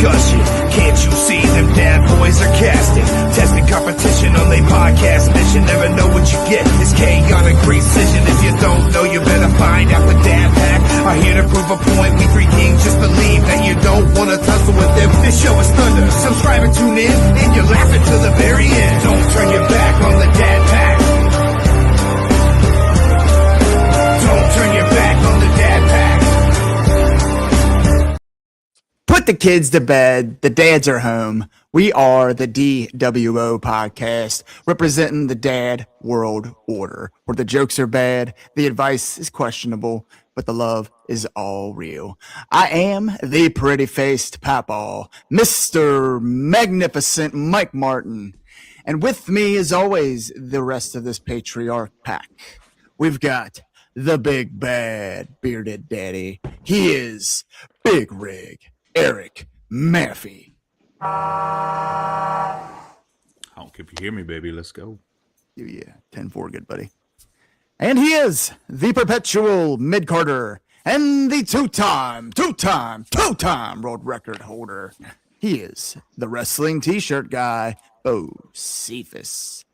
discussion. Can't you see them dad boys are casting? Testing competition on their podcast mission. Never know what you get. It's chaotic precision. If you don't know, you better find out the dad pack. I'm here to prove a point. We three kings just believe that you don't want to tussle with them. This show is thunder. Subscribe and tune in, and you're laughing to the very end. Don't turn your back on the dad pack. Don't turn your back on the dad pack. Put the kids to bed. The dads are home. We are the DWO podcast, representing the dad world order, where the jokes are bad, the advice is questionable, but the love is all real. I am the pretty-faced Papaw, Mr. Magnificent Mike Martin. And with me, as always, the rest of this patriarch pack. We've got the big bad bearded daddy. He is Big Rig Eric Maffey. Honk if you hear me, baby. Let's go. Yeah, 10-4, good buddy. And he is the perpetual mid-carder and the two-time world record holder. He is the wrestling t-shirt guy, Bo Cephas.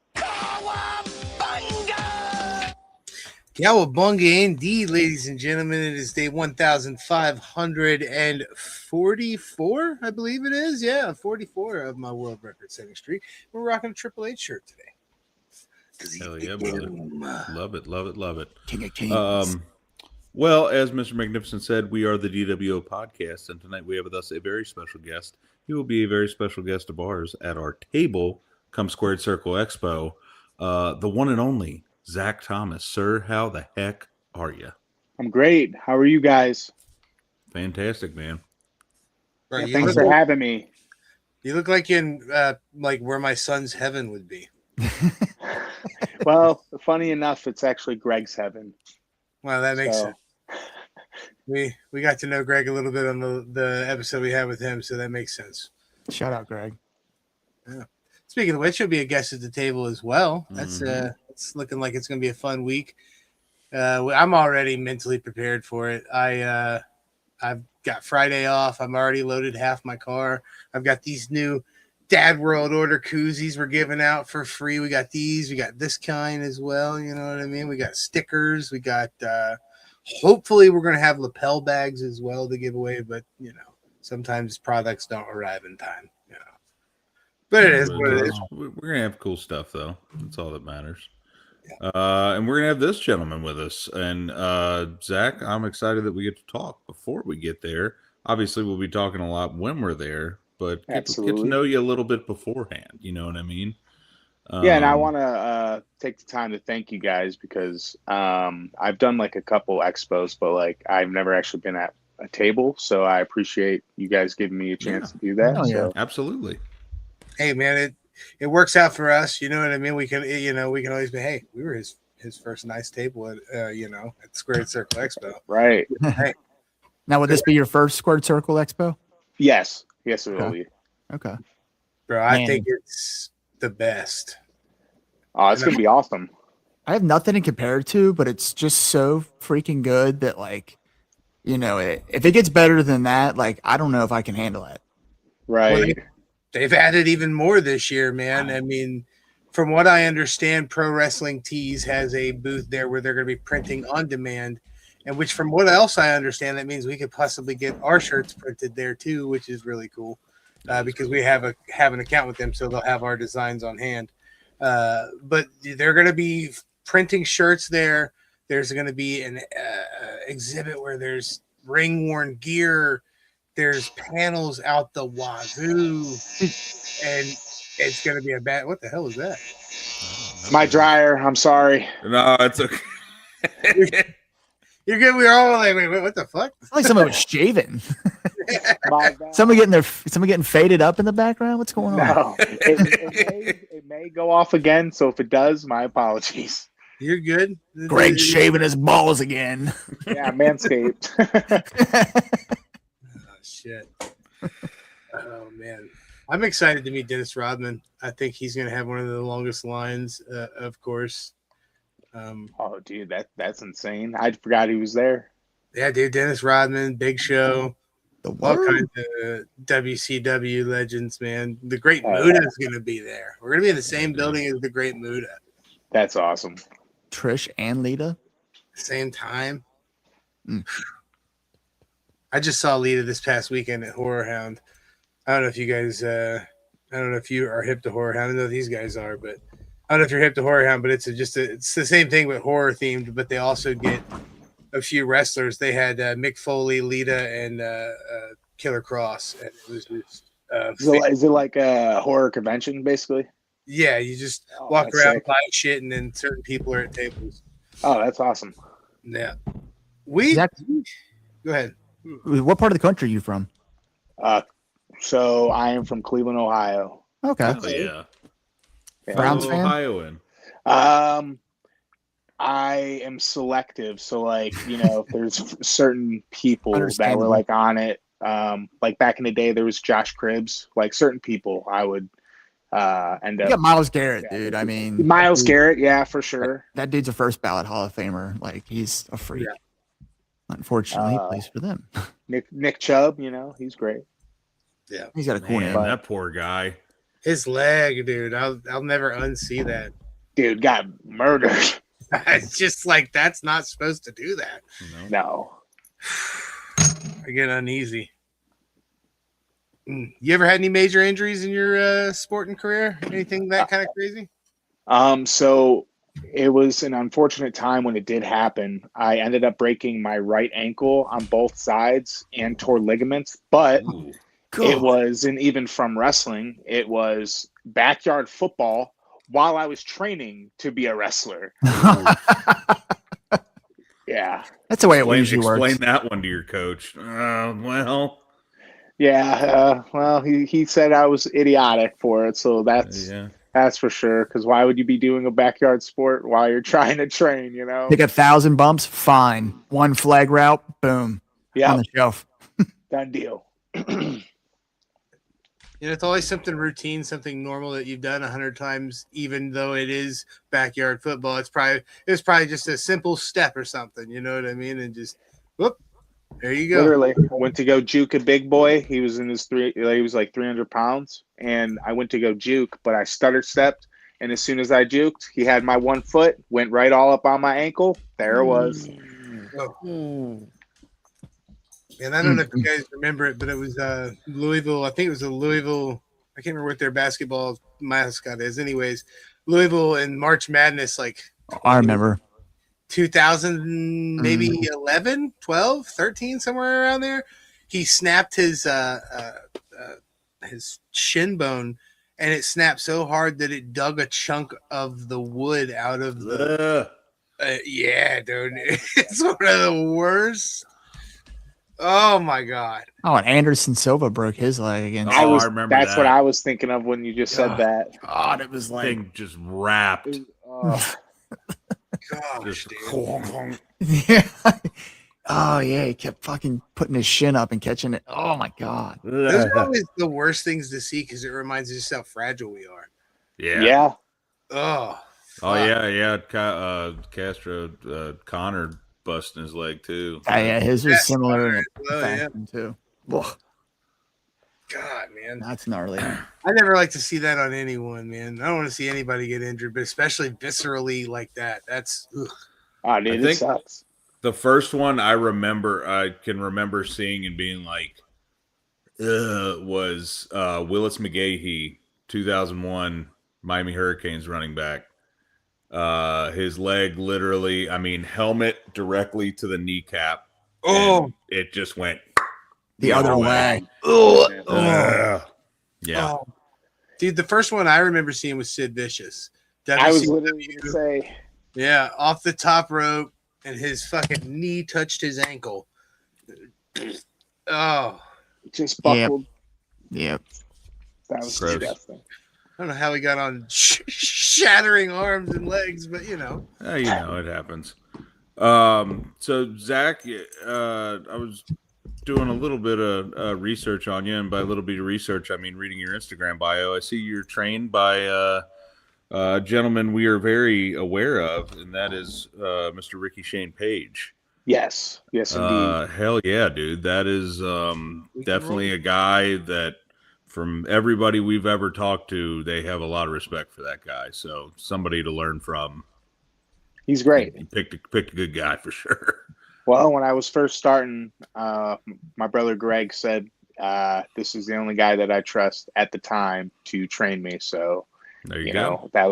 Cowabunga indeed, ladies and gentlemen. It is day 1,544, I believe it is. Yeah, 44 of my world record setting streak. We're rocking a Triple H shirt today. Hell yeah, brother. Love it, love it, love it. King of Kings. Well, as Mr. Magnificent said, we are the DWO podcast, and tonight we have with us a very special guest. He will be a very special guest of ours at our table come Squared Circle Expo. The one and only Zach Thomas. Sir, how the heck are you? I'm great. How are you guys? Fantastic, man. Right, Yeah, thanks for having me. You look like you're in like where my son's heaven would be. Well, funny enough, it's actually Greg's heaven. Wow, that makes sense. We got to know Greg a little bit on the episode we had with him, so that makes sense. Shout out, Greg. Yeah. Speaking of which, he'll be a guest at the table as well. That's it's looking like it's going to be a fun week. I'm already mentally prepared for it. I've got Friday off. I'm already loaded half my car. I've got these new Dad World Order koozies we're giving out for free. We got these. We got this kind as well. You know what I mean? We got stickers. We got hopefully we're going to have lapel bags as well to give away. But, you know, sometimes products don't arrive in time. You know, but it is what it is. We're going to have cool stuff, though. That's all that matters. Yeah. And we're going to have this gentleman with us. And Zach, I'm excited that we get to talk before we get there. Obviously, we'll be talking a lot when we're there. But get to know you a little bit beforehand. You know what I mean? Yeah, and I want to take the time to thank you guys because I've done like a couple expos, but like I've never actually been at a table. So I appreciate you guys giving me a chance to do that. Oh, yeah. So. Absolutely. Hey, man, it works out for us. You know what I mean? We can always be, hey, we were his first nice table at at Squared Circle Expo. Right. Hey. Now, would this be your first Squared Circle Expo? Yes. Yes, it will be. Okay. Bro, I think it's the best. Oh, it's going to be awesome. I have nothing to compare it to, but it's just so freaking good that, like, you know, if it gets better than that, like, I don't know if I can handle it. Right. Well, they've added even more this year, man. I mean, from what I understand, Pro Wrestling Tees has a booth there where they're going to be printing on demand. And which, from what else I understand, that means we could possibly get our shirts printed there too, which is really cool, because we have an account with them, so they'll have our designs on hand. But they're going to be printing shirts there. There's going to be an exhibit where there's ring-worn gear. There's panels out the wazoo, and it's going to be a bad. What the hell is that? My dryer. I'm sorry. No, it's okay. You're good. We're all like, wait, what the fuck? It's like someone was shaving. Somebody getting faded up in the background. What's going on? No, it may go off again. So if it does, my apologies. You're good. Greg shaving his balls again. Yeah, Manscaped. Oh shit. Oh man, I'm excited to meet Dennis Rodman. I think he's going to have one of the longest lines, of course. Oh, dude, that's insane. I forgot he was there. Yeah, dude, Dennis Rodman, Big Show. The All word. kinds of WCW legends, man. The Great Muda is going to be there. We're going to be in the same building as the Great Muda. That's awesome. Trish and Lita. Same time. Mm. I just saw Lita this past weekend at Horror Hound. I don't know if you guys, I don't know if you are hip to Horror Hound. I know these guys are, but I don't know if you're hip to Horror Hound, but it's it's the same thing with horror themed, but they also get a few wrestlers. They had Mick Foley, Lita, and Killer Cross. And it was just, Is it like a horror convention, basically? yeah, you just Oh, walk that's around, sick. buy shit, and then certain people are at tables. Oh, that's awesome. Yeah. Zach, Go ahead. what part of the country are you from? So I am from Cleveland, Ohio. Okay. Oh, yeah. Yeah. Browns Fellow fan? Ohioan. I am selective. So like, if there's certain people that were Understandable. like on it, like back in the day, there was Josh Cribbs, like certain people I would end You up. got Miles Garrett, dude. I mean, Miles dude, Garrett, yeah, for sure. That dude's a first ballot Hall of Famer. Like, he's a freak. Yeah. Unfortunately, he plays for them. Nick Chubb, he's great. Yeah. He's got a cool Man, name. that poor guy. His leg, dude. I'll never unsee that. Dude got murdered. It's just like that's not supposed to do that. No. I get uneasy. You ever had any major injuries in your sporting career? Anything that kind of crazy? So it was an unfortunate time when it did happen. I ended up breaking my right ankle on both sides and tore ligaments, but Ooh. it wasn't even from wrestling. It was backyard football while I was training to be a wrestler. Yeah. That's the way it usually Explain works. that one to your coach. Well, Yeah. Well, he said I was idiotic for it. So that's for sure. Because why would you be doing a backyard sport while you're trying to train, Take 1,000 bumps, fine. One flag route, boom. Yeah. On the shelf. Done deal. It's always something routine, something normal that you've done 100 times, even though it is backyard football. It was probably just a simple step or something. You know what I mean? And just whoop, there you go. Literally went to go juke a big boy. He was he was like 300 pounds, and I went to go juke, but I stutter stepped, and as soon as I juked, he had my one foot, went right all up on my ankle. There it was. And I don't know if you guys remember it, but it was Louisville. I think it was a Louisville. I can't remember what their basketball mascot is. Anyways, Louisville in March Madness, like I remember. 2000, maybe 11, 12, 13, somewhere around there. He snapped his shin bone, and it snapped so hard that it dug a chunk of the wood out of the. Yeah, dude, it's one of the worst. Oh my god! Oh, and Anderson Silva broke his leg against. I remember That's that. what I was thinking of when you just said that. God, it was like. Thing just wrapped. Gosh, Just dude. Yeah. Oh yeah, he kept fucking putting his shin up and catching it. Oh my god. Those are always the worst things to see because it reminds us just how fragile we are. Yeah. Oh. Oh yeah. Castro Connor busting his leg too. Yeah, his was That's similar as well, yeah. fashion too. Ugh, God, man. that's gnarly. I never like to see that on anyone, man. I don't want to see anybody get injured, but especially viscerally like that. That's ugh. Oh, dude, I it think- sucks. The first one I can remember seeing and being like, was Willis McGahee, 2001 Miami Hurricanes running back. His leg literally, helmet directly to the kneecap. Oh. and it just went The other way. Yeah. Oh. Dude, the first one I remember seeing was Sid Vicious. I was WCW. literally going to say, Yeah, off the top rope, and his fucking knee touched his ankle. Oh, just buckled. Yep. That was Gross. disgusting. I don't know how he got on shattering arms and legs, but It happens. So Zach, I was doing a little bit of research on you, and by a little bit of research, I mean reading your Instagram bio. I see you're trained by a gentleman we are very aware of, and that is Mr. Ricky Shane Page. Yes, indeed. Hell yeah, dude. That is definitely a guy that from everybody we've ever talked to, they have a lot of respect for that guy. So somebody to learn from. He's great. You picked a good guy for sure. Well, when I was first starting, my brother Greg said, this is the only guy that I trust at the time to train me. So, There you go. there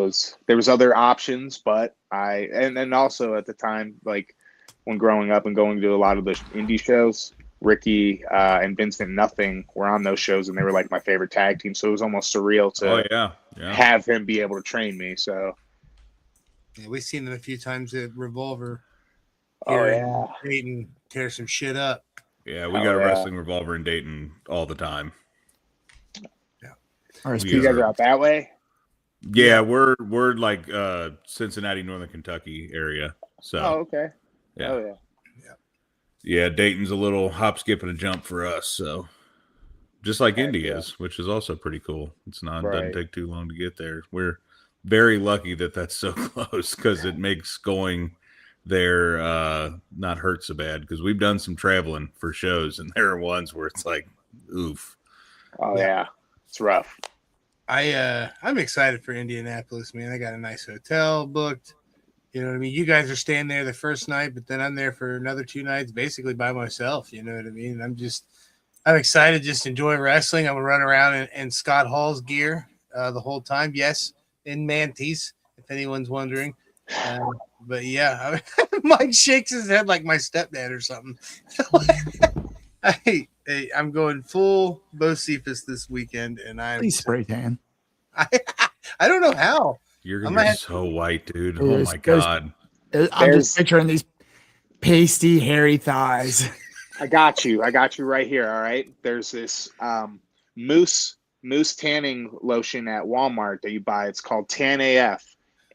was other options, but and also at the time, like when growing up and going to a lot of the indie shows, Ricky and Vincent Nothing were on those shows, and they were like my favorite tag team. So it was almost surreal to have him be able to train me. So yeah, we've seen him a few times at Revolver. Oh yeah, Dayton tear some shit up. Yeah, we got a wrestling Revolver in Dayton all the time. Yeah, you guys are out that way. Yeah, we're like Cincinnati, Northern Kentucky area. So okay. Yeah. Yeah, Dayton's a little hop, skip, and a jump for us. So just like Indy is, which is also pretty cool. It's not doesn't take too long to get there. We're very lucky that that's so close because it makes going there not hurt so bad because we've done some traveling for shows and there are ones where it's like oof. Oh yeah, it's rough. I'm excited for Indianapolis, man. I got a nice hotel booked. You know what I mean? You guys are staying there the first night, but then I'm there for another 2 nights basically by myself. You know what I mean? I'm excited, just enjoy wrestling. I'm gonna run around in Scott Hall's gear the whole time. Yes, in Mantis, if anyone's wondering. But yeah, Mike shakes his head like my stepdad or something. I'm going full Bocephus this weekend, and Please spray tan. I don't know how. You're gonna be so white, dude. Oh my god! I'm just picturing these pasty, hairy thighs. I got you right here. All right. There's this moose tanning lotion at Walmart that you buy. It's called Tan AF.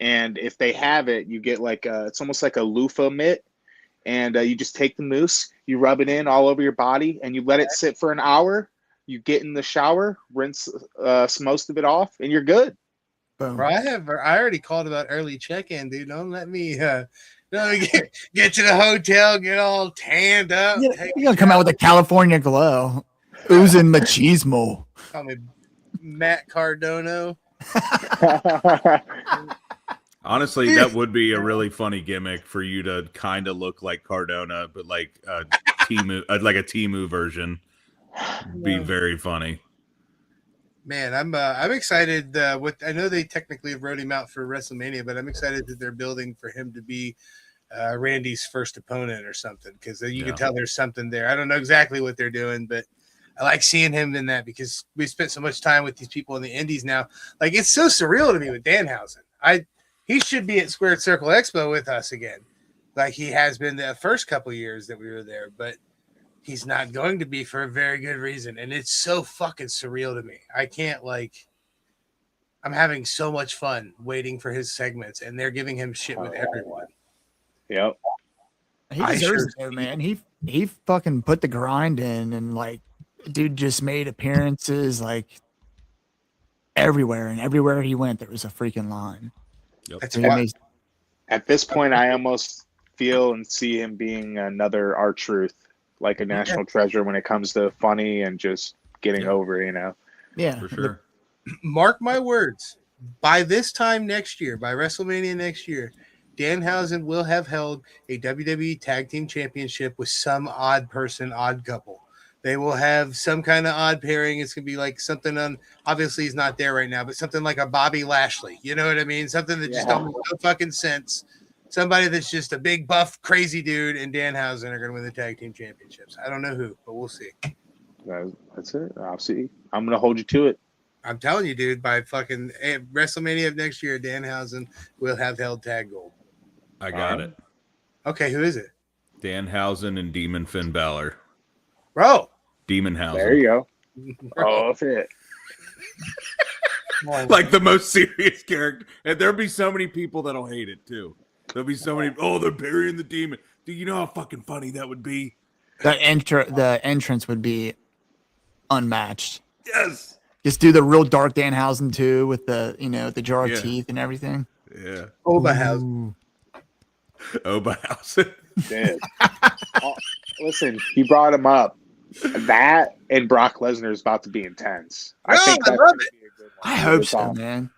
And if they have it, you get like it's almost like a loofah mitt, and you just take the mousse, you rub it in all over your body, and you let it sit for an hour. You get in the shower, rinse most of it off, and you're good. Boom. Bro, I already called about early check-in, dude. Don't let me get to the hotel, get all tanned up. You're gonna come out with a California glow, oozing machismo. Call me Matt Cardono. Honestly, that would be a really funny gimmick for you to kind of look like Cardona, but like a Temu version. Be very funny. Man, I'm excited. I know they technically wrote him out for WrestleMania, but I'm excited that they're building for him to be Randy's first opponent or something because you can tell there's something there. I don't know exactly what they're doing, but I like seeing him in that because we spent so much time with these people in the Indies now. Like it's so surreal to me with Danhausen. He should be at Squared Circle Expo with us again, like he has been the first couple years that we were there, but he's not going to be for a very good reason. And it's so fucking surreal to me. I'm having so much fun waiting for his segments and they're giving him shit with everyone. Yep. He deserves it, man. He fucking put the grind in and like, dude just made appearances like everywhere. And everywhere he went, there was a freaking line. Yep. That's why, at this point, I almost feel and see him being another R-Truth. Like a national treasure when it comes to funny and just getting over, you know. Yeah, for sure. Mark my words. By this time next year, by WrestleMania next year, Danhausen will have held a WWE Tag Team Championship with some odd person, odd couple. They will have some kind of odd pairing. It's gonna be like something on. Obviously, he's not there right now, but something like a Bobby Lashley. You know what I mean? Something that just don't make no fucking sense. Somebody that's just a big, buff, crazy dude and Danhausen are going to win the tag team championships. I don't know who, but we'll see. That's it. I'll see. I'm going to hold you to it. I'm telling you, dude, by fucking WrestleMania of next year, Danhausen will have held tag gold. I got it. Okay, who is it? Danhausen and Demon Finn Balor. Bro. Demonhausen. There you go. Oh, that's it. Like the most serious character. And there'll be so many people that'll hate it, too. There'll be so many. Oh, they're burying the demon. Do you know how fucking funny that would be? The entrance would be unmatched. Yes. Just do the real dark Danhausen too, with the the jar of teeth and everything. Yeah. Oberhausen. Oberhausen. Dead. Listen, he brought him up. That and Brock Lesnar is about to be intense. I think I that's love gonna it. be a good one. I hope That's so, all. man.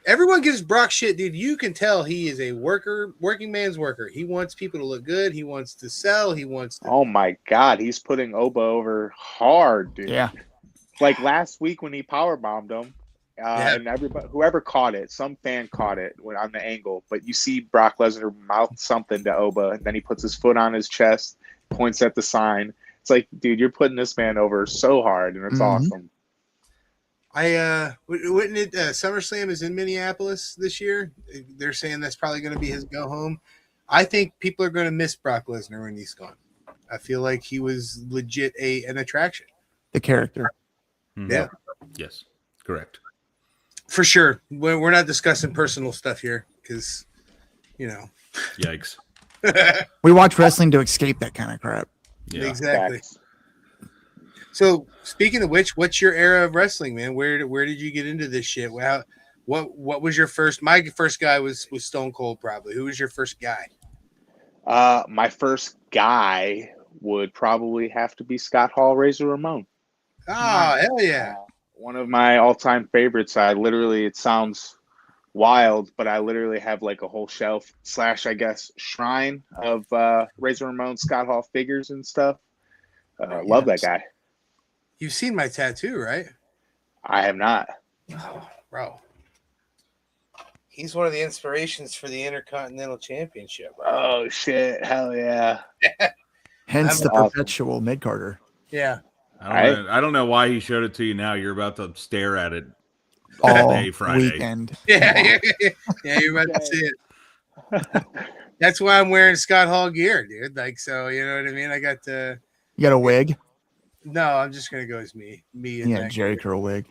Everyone gives Brock shit, dude. You can tell he is a working man's worker. He wants people to look good. He wants to sell. He wants to. Oh my God, he's putting Oba over hard, dude. Yeah. Like last week when he power bombed him, Yeah. and everybody, whoever caught it, some fan caught it on the angle. But you see Brock Lesnar mouth something to Oba, and then he puts his foot on his chest, points at the sign. It's like, dude, you're putting this man over so hard, and it's awesome. Wouldn't it? SummerSlam is in Minneapolis this year. They're saying that's probably going to be his go home. I think people are going to miss Brock Lesnar when he's gone. I feel like he was legit an attraction. The character. Yeah, Yes, correct. for sure. We're not discussing personal stuff here because, Yikes. We watch wrestling to escape that kind of crap. Yeah. Exactly. Facts. So speaking of which, what's your era of wrestling, man? Where did you get into this shit? What was your first? My first guy was Stone Cold, probably. Who was your first guy? My first guy would probably have to be Scott Hall, Razor Ramon. Oh, hell yeah. One of my all-time favorites. It sounds wild, but I literally have like a whole shelf / I guess shrine of Razor Ramon, Scott Hall figures and stuff. Love that guy. You've seen my tattoo, right? I have not. Oh, bro. He's one of the inspirations for the Intercontinental Championship. Bro. Oh shit! Hell yeah! Hence the awesome. perpetual mid-carder. Yeah. I don't know why he showed it to you now. You're about to stare at it All day Friday. weekend. Yeah, you're about to see it. That's why I'm wearing Scott Hall gear, dude. Like, so, you know what I mean? I got to. You got a wig? No, I'm just going to go as me. And Yeah, that Jerry gear. curl wig.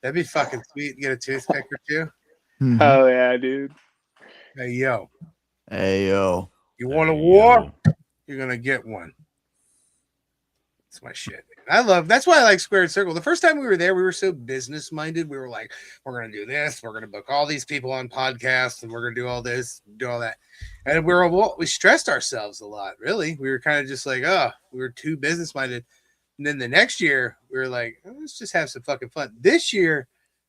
That'd be fucking sweet. Get a toothpick or two. Mhm. Hell yeah, dude! Hey, yo. Hey, yo. You want a war? You're going to get one. That's my shit. That's why I like Squared Circle. The first time we were there, we were so business minded. We were like, we're going to do this. We're going to book all these people on podcasts and we're going to do all this, do all that. And we stressed ourselves a lot, really. We were kind of just like, we were too business minded. And then the next year, we were like, let's just have some fucking fun. This year,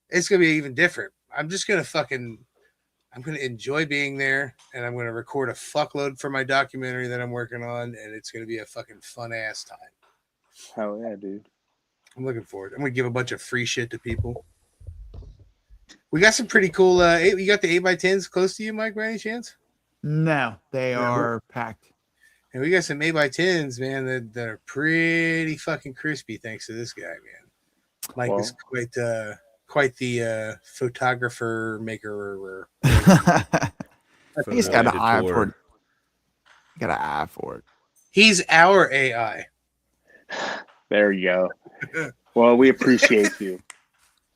it's going to be even different. I'm just going to enjoy being there, and I'm going to record a fuckload for my documentary that I'm working on, and it's going to be a fucking fun ass time. Hell yeah, dude! I'm looking forward. I'm going to give a bunch of free shit to people. We got some pretty cool. You got the 8x10s close to you, Mike, by any chance? No, they are packed. And we got some 8x10s, man, that are pretty fucking crispy thanks to this guy, man. Mike is quite the photographer maker. He's got an eye for it. Got an eye for it. He's our AI. There you go. Well, we appreciate you.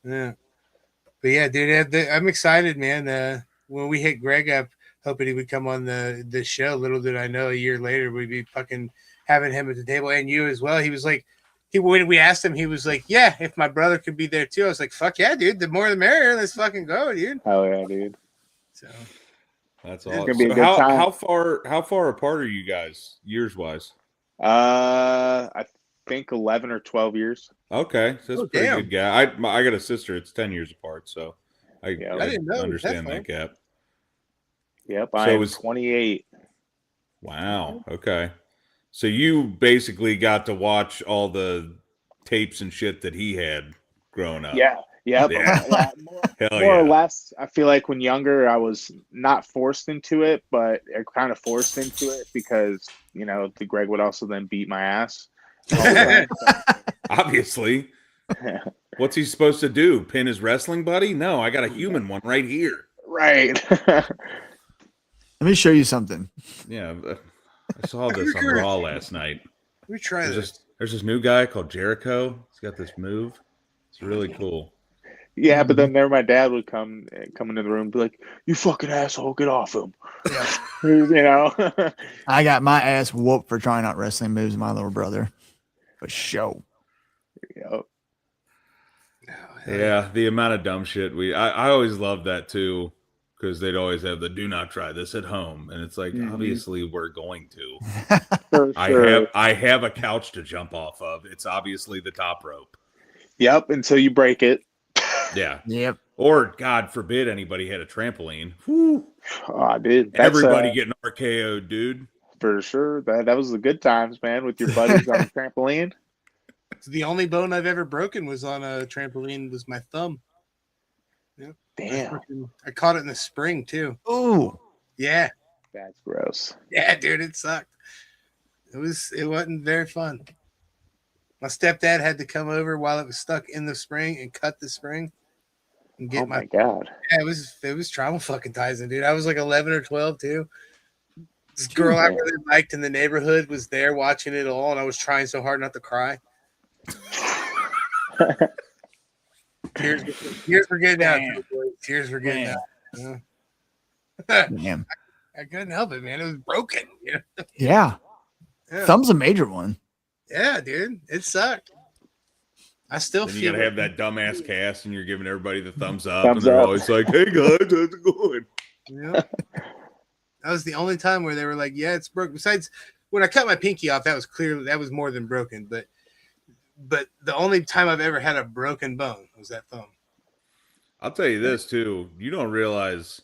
Yeah. But yeah, dude, I'm excited, man. When we hit Greg up, hoping he would come on the show. Little did I know, a year later we'd be fucking having him at the table, and you as well. He was like, when we asked him, he was like, "Yeah, if my brother could be there too." I was like, "Fuck yeah, dude! The more the merrier. Let's fucking go, dude." Hell yeah, dude! So that's It's awesome. gonna be a So good time. how far apart are you guys years wise? I think 11 or 12 years. Okay, so that's a pretty good guy. I got a sister. It's 10 years apart, so I didn't know understand that gap. Yep, So I am was 28. Wow. Okay. So you basically got to watch all the tapes and shit that he had growing up. Yeah. Yep. Yeah. More or less. I feel like when younger, I was not forced into it, but I kind of forced into it because, the Greg would also then beat my ass. All the time. Obviously. What's he supposed to do? Pin his wrestling buddy? No, I got a human one right here. Right. Let me show you something. Yeah, I saw this on Raw last night. Let me try this. There's this new guy called Jericho. He's got this move. It's really cool. Yeah, but then my dad would come into the room and be like, "You fucking asshole, get off him." Yeah. I got my ass whooped for trying out wrestling moves with my little brother. For sure. Yep. Yeah, the amount of dumb shit I always loved that too. because they'd always have the "do not try this at home," and it's like obviously we're going to. For sure. I have a couch to jump off of. It's obviously the top rope. Yep, until you break it. Yeah. Yep. Or God forbid anybody had a trampoline. Whew. Oh, dude. Everybody getting RKO'd, dude. For sure. That was the good times, man, with your buddies on the trampoline. So the only bone I've ever broken was on a trampoline was my thumb. Yeah. Damn. I caught it in the spring too. Ooh. Yeah. That's gross. Yeah, dude, it sucked. It wasn't very fun. My stepdad had to come over while it was stuck in the spring and cut the spring and get my God. Yeah, it was trauma fucking traumatizing, dude. I was like 11 or 12 too. This girl I really liked in the neighborhood was there watching it all, and I was trying so hard not to cry. Tears were getting out. Tears were getting out. Yeah. Damn. I couldn't help it, man. It was broken. Yeah. Thumb's a major one. Yeah, dude. It sucked. I still then feel you gotta it. have that dumbass cast, and you're giving everybody the thumbs up, Thumbs and they're up. always like, "Hey guys, how's it going?" Yeah. That was the only time where they were like, "Yeah, it's broken." Besides, when I cut my pinky off, that was clearly that was more than broken. But the only time I've ever had a broken bone was that thumb. I'll tell you this too: you don't realize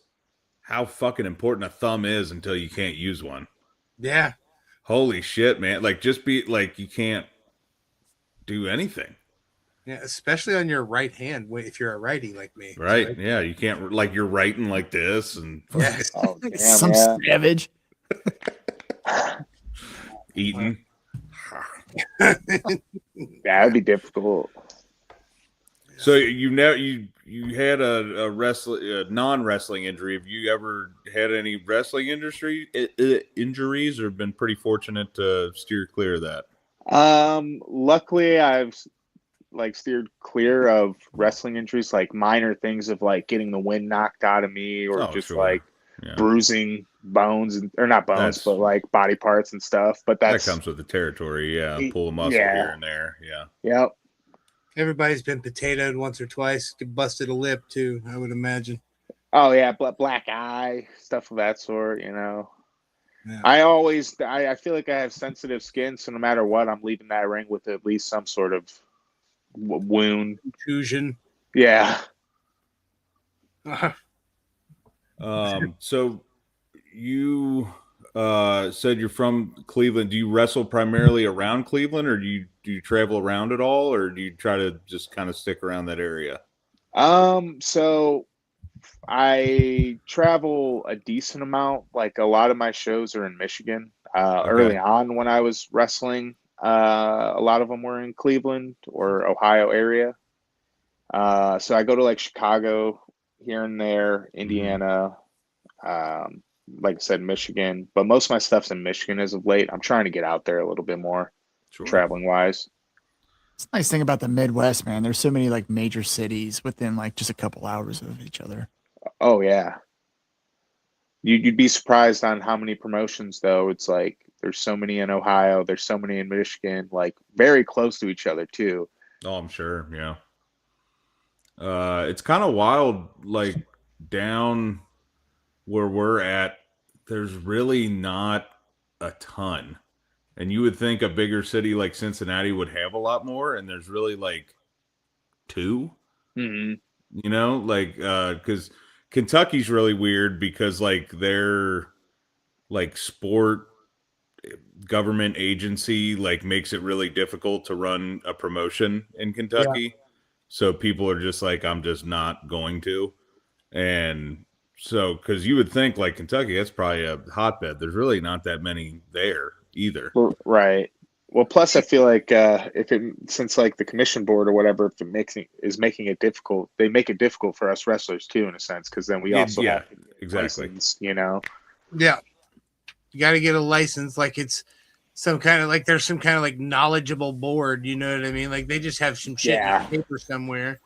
how fucking important a thumb is until you can't use one. Yeah. Holy shit, man! Like, just be like, you can't do anything. Yeah, especially on your right hand if you're a righty like me. Right? So Yeah, you can't like you're writing like this and yes. Oh, damn, Some yeah. savage. eating. That'd be difficult. So you had a non-wrestling injury. Have you ever had any wrestling injuries, or been pretty fortunate to steer clear of that? Luckily I've steered clear of wrestling injuries, like minor things of like getting the wind knocked out of me, or bruising bones or not bones, but like body parts and stuff. But that comes with the territory. Yeah, pull a muscle here and there. Yeah. Yep. Everybody's been potatoed once or twice. Busted a lip too, I would imagine. Oh yeah, black eye, stuff of that sort. Yeah. I feel like I have sensitive skin, so no matter what, I'm leaving that ring with at least some sort of wound, contusion. Yeah. So you said you're from Cleveland. Do you wrestle primarily around Cleveland, or do you travel around at all, or do you try to just kind of stick around that area? So I travel a decent amount. Like a lot of my shows are in Michigan. Early on when I was wrestling, a lot of them were in Cleveland or Ohio area. So I go to like Chicago here and there, Indiana, like I said, Michigan, but most of my stuff's in Michigan as of late. I'm trying to get out there a little bit more, traveling wise. It's a nice thing about the Midwest, man. There's so many like major cities within like just a couple hours of each other. Oh yeah. You'd be surprised on how many promotions though. It's like there's so many in Ohio, there's so many in Michigan, like very close to each other too. Oh, I'm sure. Yeah. It's kind of wild, like down where we're at, there's really not a ton. And you would think a bigger city like Cincinnati would have a lot more, and there's really like two. Mm-hmm. You know, like because Kentucky's really weird because like their like sport government agency like makes it really difficult to run a promotion in Kentucky. Yeah. So people are just like, I'm just not going to. And so, because you would think like Kentucky, that's probably a hotbed. There's really not that many there either. Right. Well, plus I feel like since like the commission board or whatever, if it is making it difficult, they make it difficult for us wrestlers too, in a sense, because then we also have exactly license, you know. Yeah, you got to get a license, like it's some kind of like there's some kind of like knowledgeable board, you know what I mean? Like they just have some shit on paper somewhere.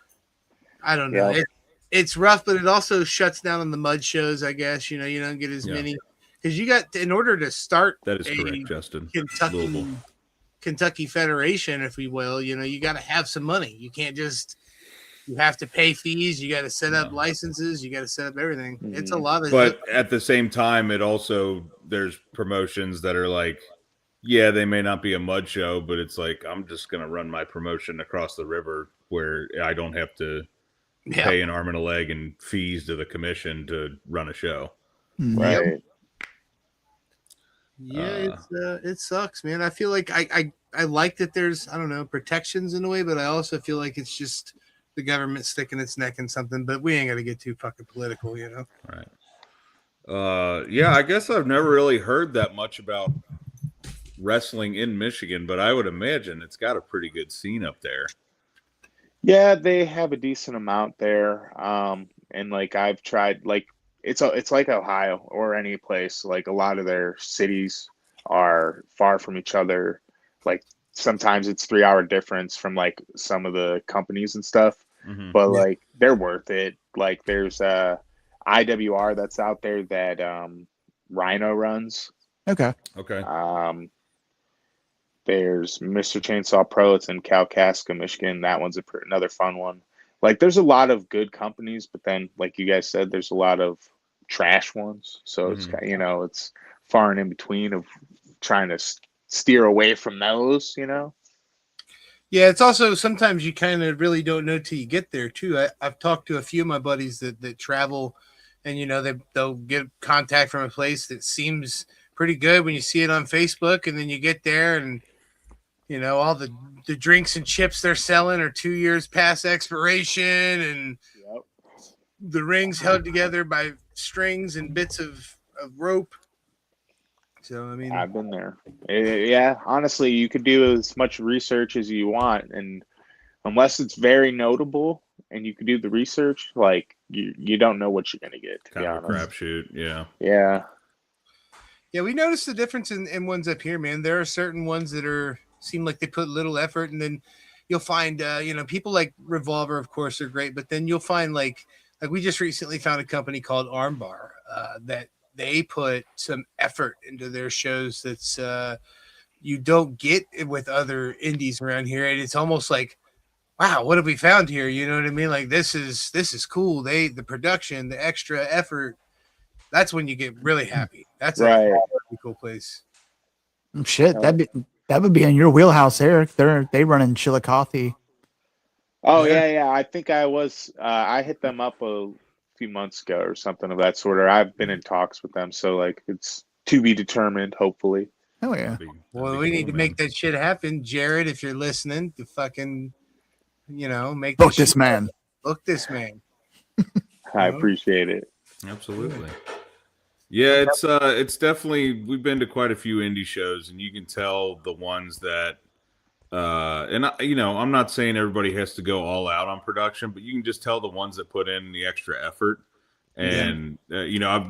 I don't know. Yeah. It's rough, but it also shuts down on the mud shows, I guess. You know, you don't get as many because you got in order to start. That is correct, Justin. Kentucky Federation, if we will. You know, you got to have some money. You can't just You have to pay fees. You got to set up licenses. You got to set up everything. It's a lot of. But at the same time, there's promotions that are like, yeah, they may not be a mud show, but it's like, I'm just going to run my promotion across the river where I don't have to pay an arm and a leg and fees to the commission to run a show. Right. Yeah, it sucks, man. I feel like I like that there's, I don't know, protections in a way, but I also feel like it's just the government sticking its neck in something, but we ain't got to get too fucking political, you know? Right. Yeah, I guess I've never really heard that much about wrestling in Michigan, but I would imagine it's got a pretty good scene up there. Yeah, they have a decent amount there. And like I've tried, like it's like Ohio or any place. Like a lot of their cities are far from each other. Like sometimes it's 3-hour difference from like some of the companies and stuff. But like they're worth it. Like there's IWR that's out there that Rhino runs. Okay. There's Mr. Chainsaw Pro. It's in Kalkaska, Michigan. That one's another fun one. Like there's a lot of good companies, but then like you guys said, there's a lot of trash ones. So it's it's far and in between of trying to steer away from those. Yeah, it's also sometimes you kind of really don't know till you get there too. I've talked to a few of my buddies that travel, and they'll get contact from a place that seems pretty good when you see it on Facebook, and then you get there and all the drinks and chips they're selling are 2 years past expiration, and the rings held together by strings and bits of rope. So, I mean, I've been there. Yeah, honestly, you could do as much research as you want, and unless it's very notable and you can do the research, like you don't know what you're gonna get. To kind be of a honest. crapshoot. Yeah. Yeah, we noticed the difference in ones up here, man. There are certain ones that seem like they put little effort, and then you'll find people like Revolver, of course, are great, but then you'll find like we just recently found a company called Armbar that they put some effort into their shows that's you don't get with other indies around here, and it's almost like, wow, what have we found here? You know what I mean? Like this is cool. The production, the extra effort. That's when you get really happy. That's a really cool place. Shit, that would be in your wheelhouse, Eric. They run in Chillicothe. Oh yeah. I think I hit them up a few months ago or something of that sort. Or I've been in talks with them, so like it's to be determined. Hopefully. Oh yeah. Well, we need to make that shit happen, Jared. If you're listening, to fucking make book this man. Book this man. I appreciate it. Absolutely. Yeah, it's definitely, we've been to quite a few indie shows, and you can tell the ones that I'm not saying everybody has to go all out on production, but you can just tell the ones that put in the extra effort. And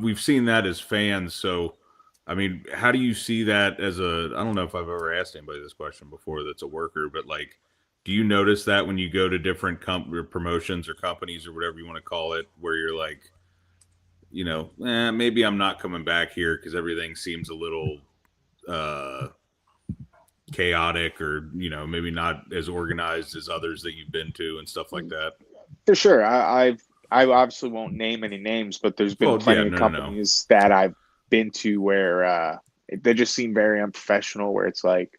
we've seen that as fans. So I mean, how do you see that as I don't know if I've ever asked anybody this question before that's a worker, but like, do you notice that when you go to different promotions or companies or whatever you want to call it, where you're like, maybe I'm not coming back here because everything seems a little chaotic, or maybe not as organized as others that you've been to and stuff like that? For sure. I obviously won't name any names, but there's been plenty of companies that I've been to where they just seem very unprofessional, where it's like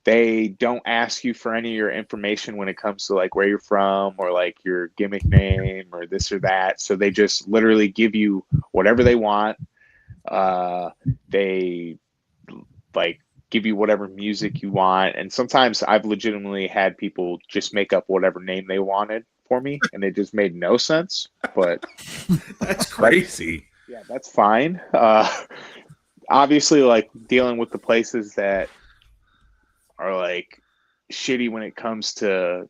they don't ask you for any of your information when it comes to like where you're from or like your gimmick name or this or that. So they just literally give you whatever they want. They like give you whatever music you want. And sometimes I've legitimately had people just make up whatever name they wanted for me, and it just made no sense. But that's crazy. Yeah, that's fine. Obviously, like dealing with the places that are like shitty when it comes to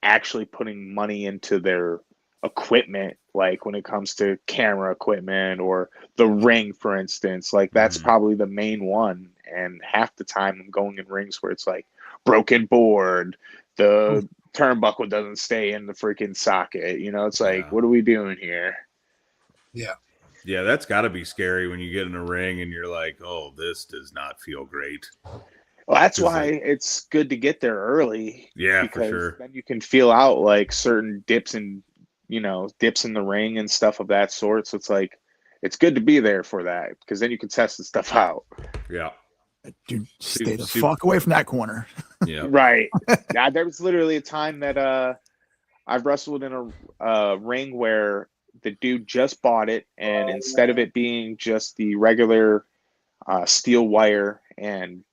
actually putting money into their equipment, like when it comes to camera equipment or the ring, for instance, like that's probably the main one. And half the time I'm going in rings where it's like broken board, the turnbuckle doesn't stay in the freaking socket. It's like, what are we doing here? Yeah, that's got to be scary when you get in a ring and you're like, oh, this does not feel great. Well, that's 'Cause, why like, it's good to get there early. Yeah, for because sure. then you can feel out like certain dips in the ring and stuff of that sort. So it's like it's good to be there for that because then you can test the stuff out. Yeah. Dude, stay the See- fuck away from that corner. Yeah. Right. Yeah, there was literally a time that I've wrestled in a ring where the dude just bought it, and instead of it being just the regular steel wire and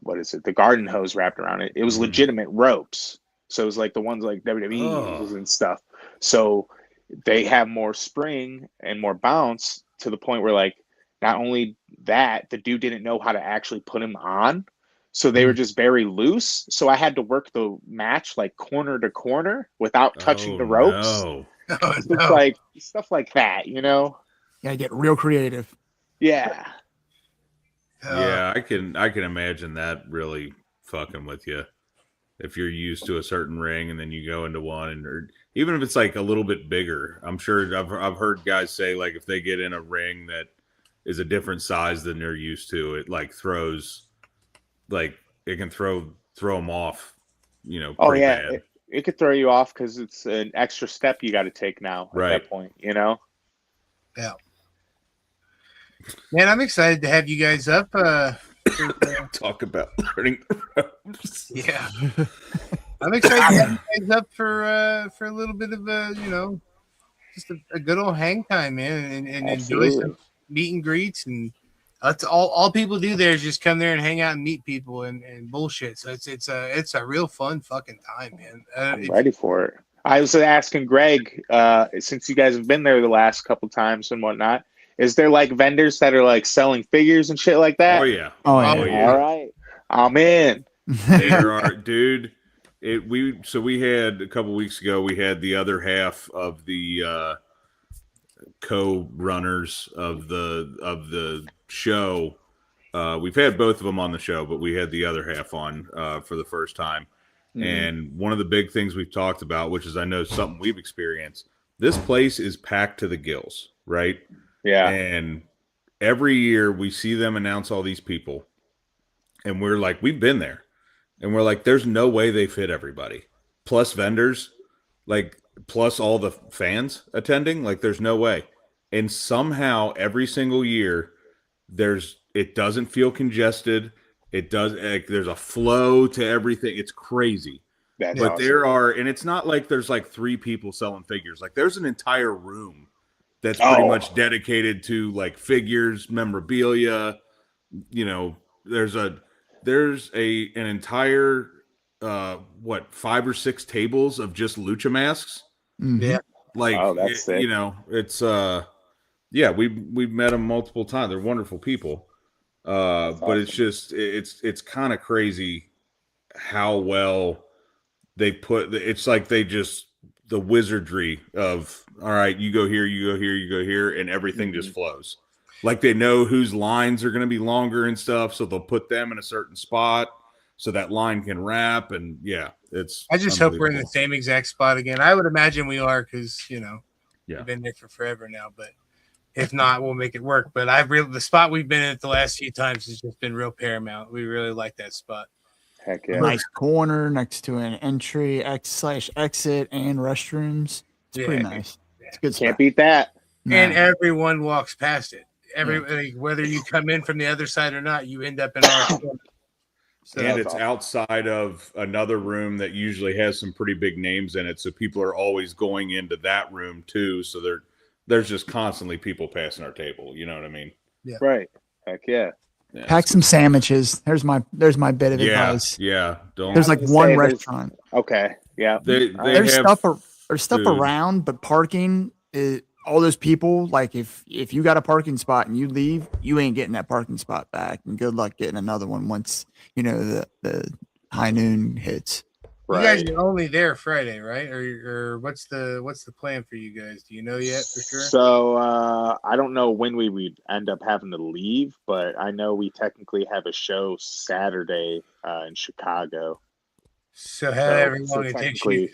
what is it, the garden hose wrapped around it, it was legitimate ropes. So it was like the ones like WWE uses and stuff. So they have more spring and more bounce to the point where, like, not only that, the dude didn't know how to actually put him on. So they were just very loose. So I had to work the match like corner to corner without touching the ropes. No. Oh, It's no. like stuff like that, you know? Gotta get real creative. Yeah. Yeah, I can imagine that really fucking with you. If you're used to a certain ring and then you go into one, and or even if it's like a little bit bigger, I'm sure I've heard guys say like if they get in a ring that is a different size than they're used to, it like throws, like it can throw them off, Oh pretty yeah. bad. It could throw you off because it's an extra step you got to take now at Right. that point, you know? Yeah. Man, I'm excited to have you guys up. Talk about learning the ropes. Yeah. I'm excited to have you guys up for a little bit of just a good old hang time, man, and enjoy Absolutely. some meet and greets, and that's all people do there is just come there and hang out and meet people and bullshit. So it's a real fun fucking time, man. I'm ready for it. I was asking Greg, since you guys have been there the last couple times and whatnot, is there like vendors that are like selling figures and shit like that? Oh yeah. Oh, Oh, yeah. yeah. All right. I'm in. There are, dude. We had a couple weeks ago. We had the other half of the co-runners of the show. We've had both of them on the show, but we had the other half on for the first time. Mhm. And one of the big things we've talked about, which is I know something we've experienced, this place is packed to the gills, right? Yeah. And every year we see them announce all these people, and we're like, we've been there, and we're like, there's no way they fit everybody, plus vendors, like plus all the fans attending, like there's no way. And somehow every single year it doesn't feel congested. It does, like, there's a flow to everything. It's crazy. That's But awesome. there are, and it's not like there's like 3 people selling figures. Like there's an entire room that's pretty much dedicated to like figures, memorabilia. There's an entire 5 or 6 tables of just lucha masks. Mhm. Yeah. Like Oh, that's sick. it's we've met them multiple times. They're wonderful people. But it's just it's kind of crazy how well they put. It's like they just the wizardry of, all right, you go here, you go here, you go here, and everything just flows. Like they know whose lines are going to be longer and stuff, so they'll put them in a certain spot so that line can wrap. And yeah, it's. I just hope we're in the unbelievable. same exact spot again. I would imagine we are because Yeah. we've been there for forever now. But if not, we'll make it work. But the spot we've been at the last few times has just been real paramount. We really like that spot. Heck yeah. Nice corner next to an entry, /exit, and restrooms. It's pretty nice. It's a good Can't spot. beat that. And Nah. everyone walks past it. Like, whether you come in from the other side or not, you end up in our corner. So And it's outside of another room that usually has some pretty big names in it, so people are always going into that room too. So there's just constantly people passing our table. You know what I mean? Right. Heck yeah. Yeah. Pack some sandwiches. There's my bit of advice. Yeah. Don't. There's like I was one gonna say, restaurant. Okay. Yeah. They There's have stuff food. around, but parking is all those people. Like if you got a parking spot and you leave, you ain't getting that parking spot back. And good luck getting another one once the high noon hits. you Right. guys are only there Friday, right? Or what's the plan for you guys? Do you know yet for sure? So I don't know when we would end up having to leave, but I know we technically have a show Saturday in Chicago. So however long it takes technically, you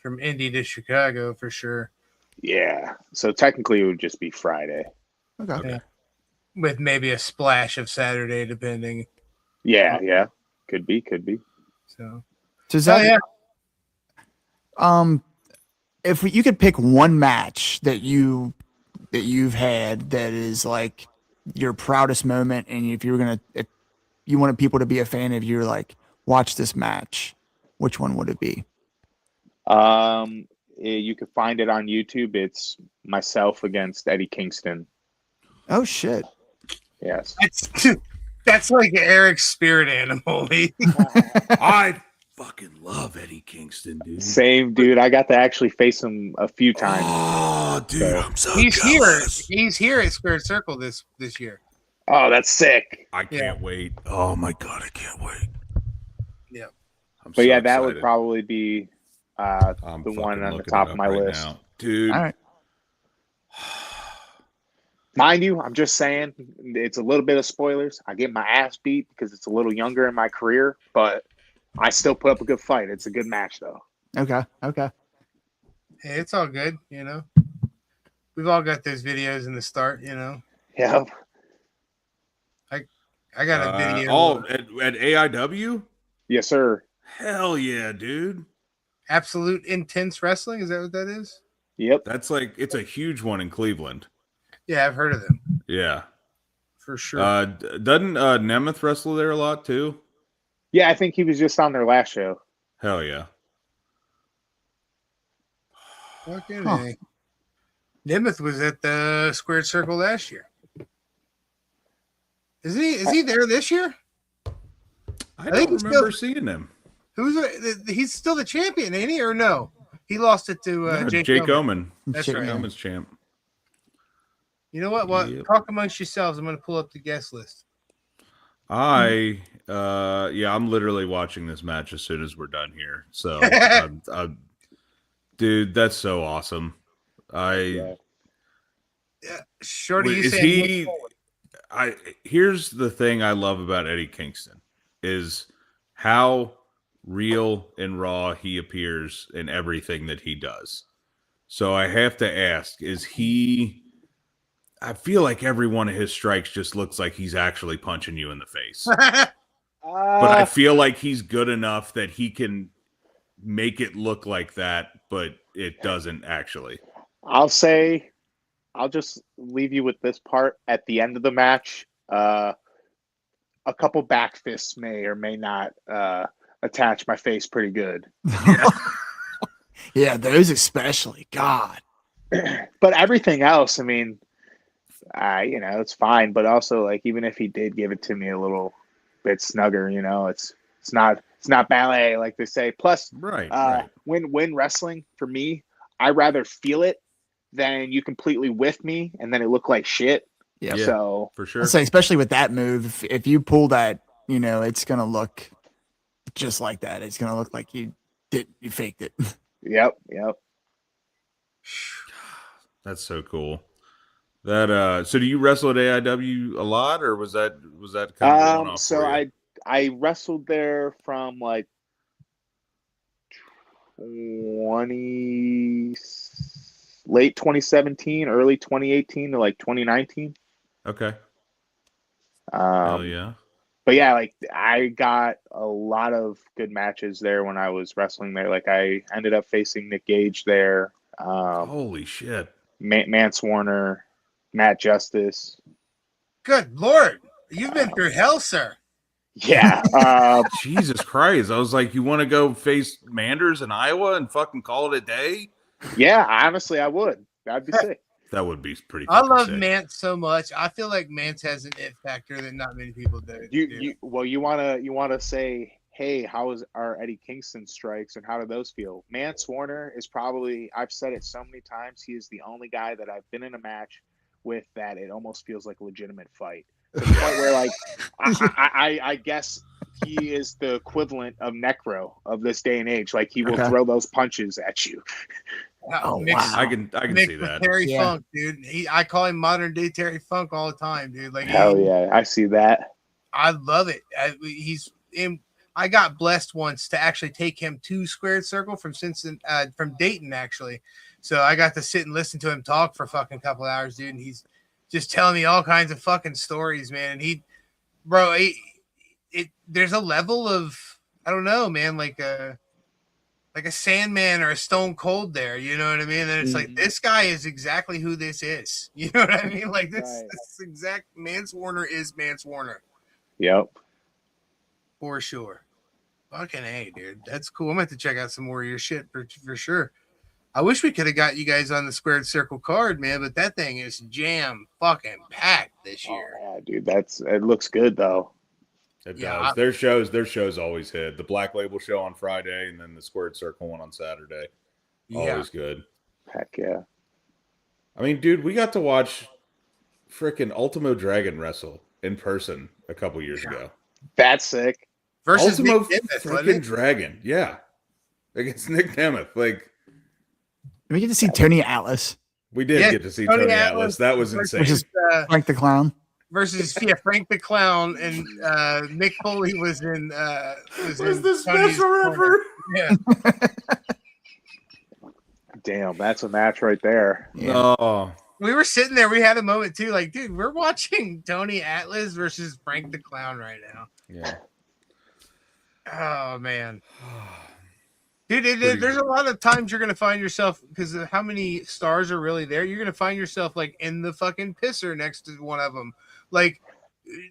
from Indy to Chicago for sure. yeah. So technically, it would just be Friday. Okay. With maybe a splash of Saturday, depending. Yeah. Could be. So Zach, if you could pick one match that you've had that is like your proudest moment, and if you wanted people to be a fan of you, like watch this match, which one would it be? You can find it on YouTube. It's myself against Eddie Kingston. Oh shit! Yes. That's like Eric's spirit animal. I fucking love Eddie Kingston, dude. Same, dude. I got to actually face him a few times. Oh, dude, I'm so He's jealous. here. He's here at Squared Circle this year. Oh, that's sick. I can't wait. Oh my god, I can't wait. Yeah. But yeah, that would probably be I'm the one fucking on the looking top it of up my right list. now. Dude. All right. Mind you, I'm just saying it's a little bit of spoilers. I get my ass beat because it's a little younger in my career, but I still put up a good fight. It's a good match, though. Okay. Hey, it's all good, you know. We've all got those videos in the start, you know. Yeah. I got a video. At AIW? Yes, sir. Hell yeah, dude. Absolute Intense Wrestling. Is that what that is? Yep. That's like, it's a huge one in Cleveland. Yeah, I've heard of them Yeah. for sure. Doesn't Nemeth wrestle there a lot too? Yeah, I think he was just on their last show. Hell yeah. Fucking A. Nemeth was at the Squared Circle last year. Is he there this year? I think don't he's remember seeing him. He's still the champion, ain't he? Or no? He lost it to No, Jake Omen. That's Jake right. Omen's champ. You know what? Well, Yep. talk amongst yourselves. I'm going to pull up the guest list. I'm literally watching this match as soon as we're done here. So, dude, that's so awesome. Yeah. Shorty, you Is saying he? Here's the thing I love about Eddie Kingston is how real and raw he appears in everything that he does. So I have to ask, is he? I feel like every one of his strikes just looks like he's actually punching you in the face. But I feel like he's good enough that he can make it look like that, but it doesn't actually. I'll just leave you with this part. At the end of the match, a couple back fists may or may not attach my face pretty good. Yeah, those especially. God. But everything else, I mean, it's fine. But also, like, even if he did give it to me a little bit snugger, it's not ballet like they say. Plus, Right. When wrestling for me, I rather feel it than you completely whiff me and then it look like shit. Yeah. So for sure. I'd say, especially with that move, if you pull that, it's gonna look just like that. It's gonna look like you faked it. Yep. That's so cool. That so do you wrestle at AIW a lot, or was that kind of one off? So I wrestled there from like late 2017, early 2018 to like 2019. Okay. Hell yeah. But yeah, like I got a lot of good matches there when I was wrestling there. Like I ended up facing Nick Gage there. Holy shit. Mance Warner, Matt Justice. Good Lord. You've been through hell, sir. Yeah. Jesus Christ. I was like, you want to go face Manders in Iowa and fucking call it a day? Yeah, honestly, I would. That'd be sick. That would be pretty I love sick. Mance so much. I feel like Mance has an it factor that not many people do. You wanna say, hey, how is our Eddie Kingston strikes and how do those feel? Mance Warner is probably, I've said it so many times, he is the only guy that I've been in a match with that it almost feels like a legitimate fight. To the point where, like, I guess he is the equivalent of Necro of this day and age. Like, he will throw those punches at you. Oh, wow. I can see that. Terry Funk, dude. I call him modern day Terry Funk all the time, dude. Like, hell yeah, I see that. I love it. I got blessed once to actually take him to Squared Circle from Dayton, actually. So I got to sit and listen to him talk for a fucking couple hours, dude. And he's just telling me all kinds of fucking stories, man. And there's a level of, I don't know, man, like a Sandman or a Stone Cold there, you know what I mean? And it's like, this guy is exactly who this is. You know what I mean? Like this exact Mance Warner is Mance Warner. Yep. For sure. Fucking A, dude. That's cool. I'm gonna have to check out some more of your shit for sure. I wish we could have got you guys on the Squared Circle card, man, but that thing is jam fucking packed this year. Oh, yeah, dude. It looks good though. It does. Their shows always hit. The Black Label show on Friday and then the Squared Circle one on Saturday. Always good. Heck yeah. I mean, dude, we got to watch freaking Ultimo Dragon wrestle in person a couple years ago. That's sick. Versus Ultimo Nick Nemeth, freaking Dragon. Yeah. Against Nick Nemeth. Like, we get to see Tony Atlas. We did get to see Tony Atlas. That was insane. Versus Frank the Clown. Versus Frank the Clown, and Mick Foley was in was the special referee. Yeah. Damn, that's a match right there. Yeah. Oh. We were sitting there, we had a moment too, like, dude, we're watching Tony Atlas versus Frank the Clown right now. Yeah. Oh man. Dude, there's a lot of times you're gonna find yourself, because of how many stars are really there, you're gonna find yourself like in the fucking pisser next to one of them. Like,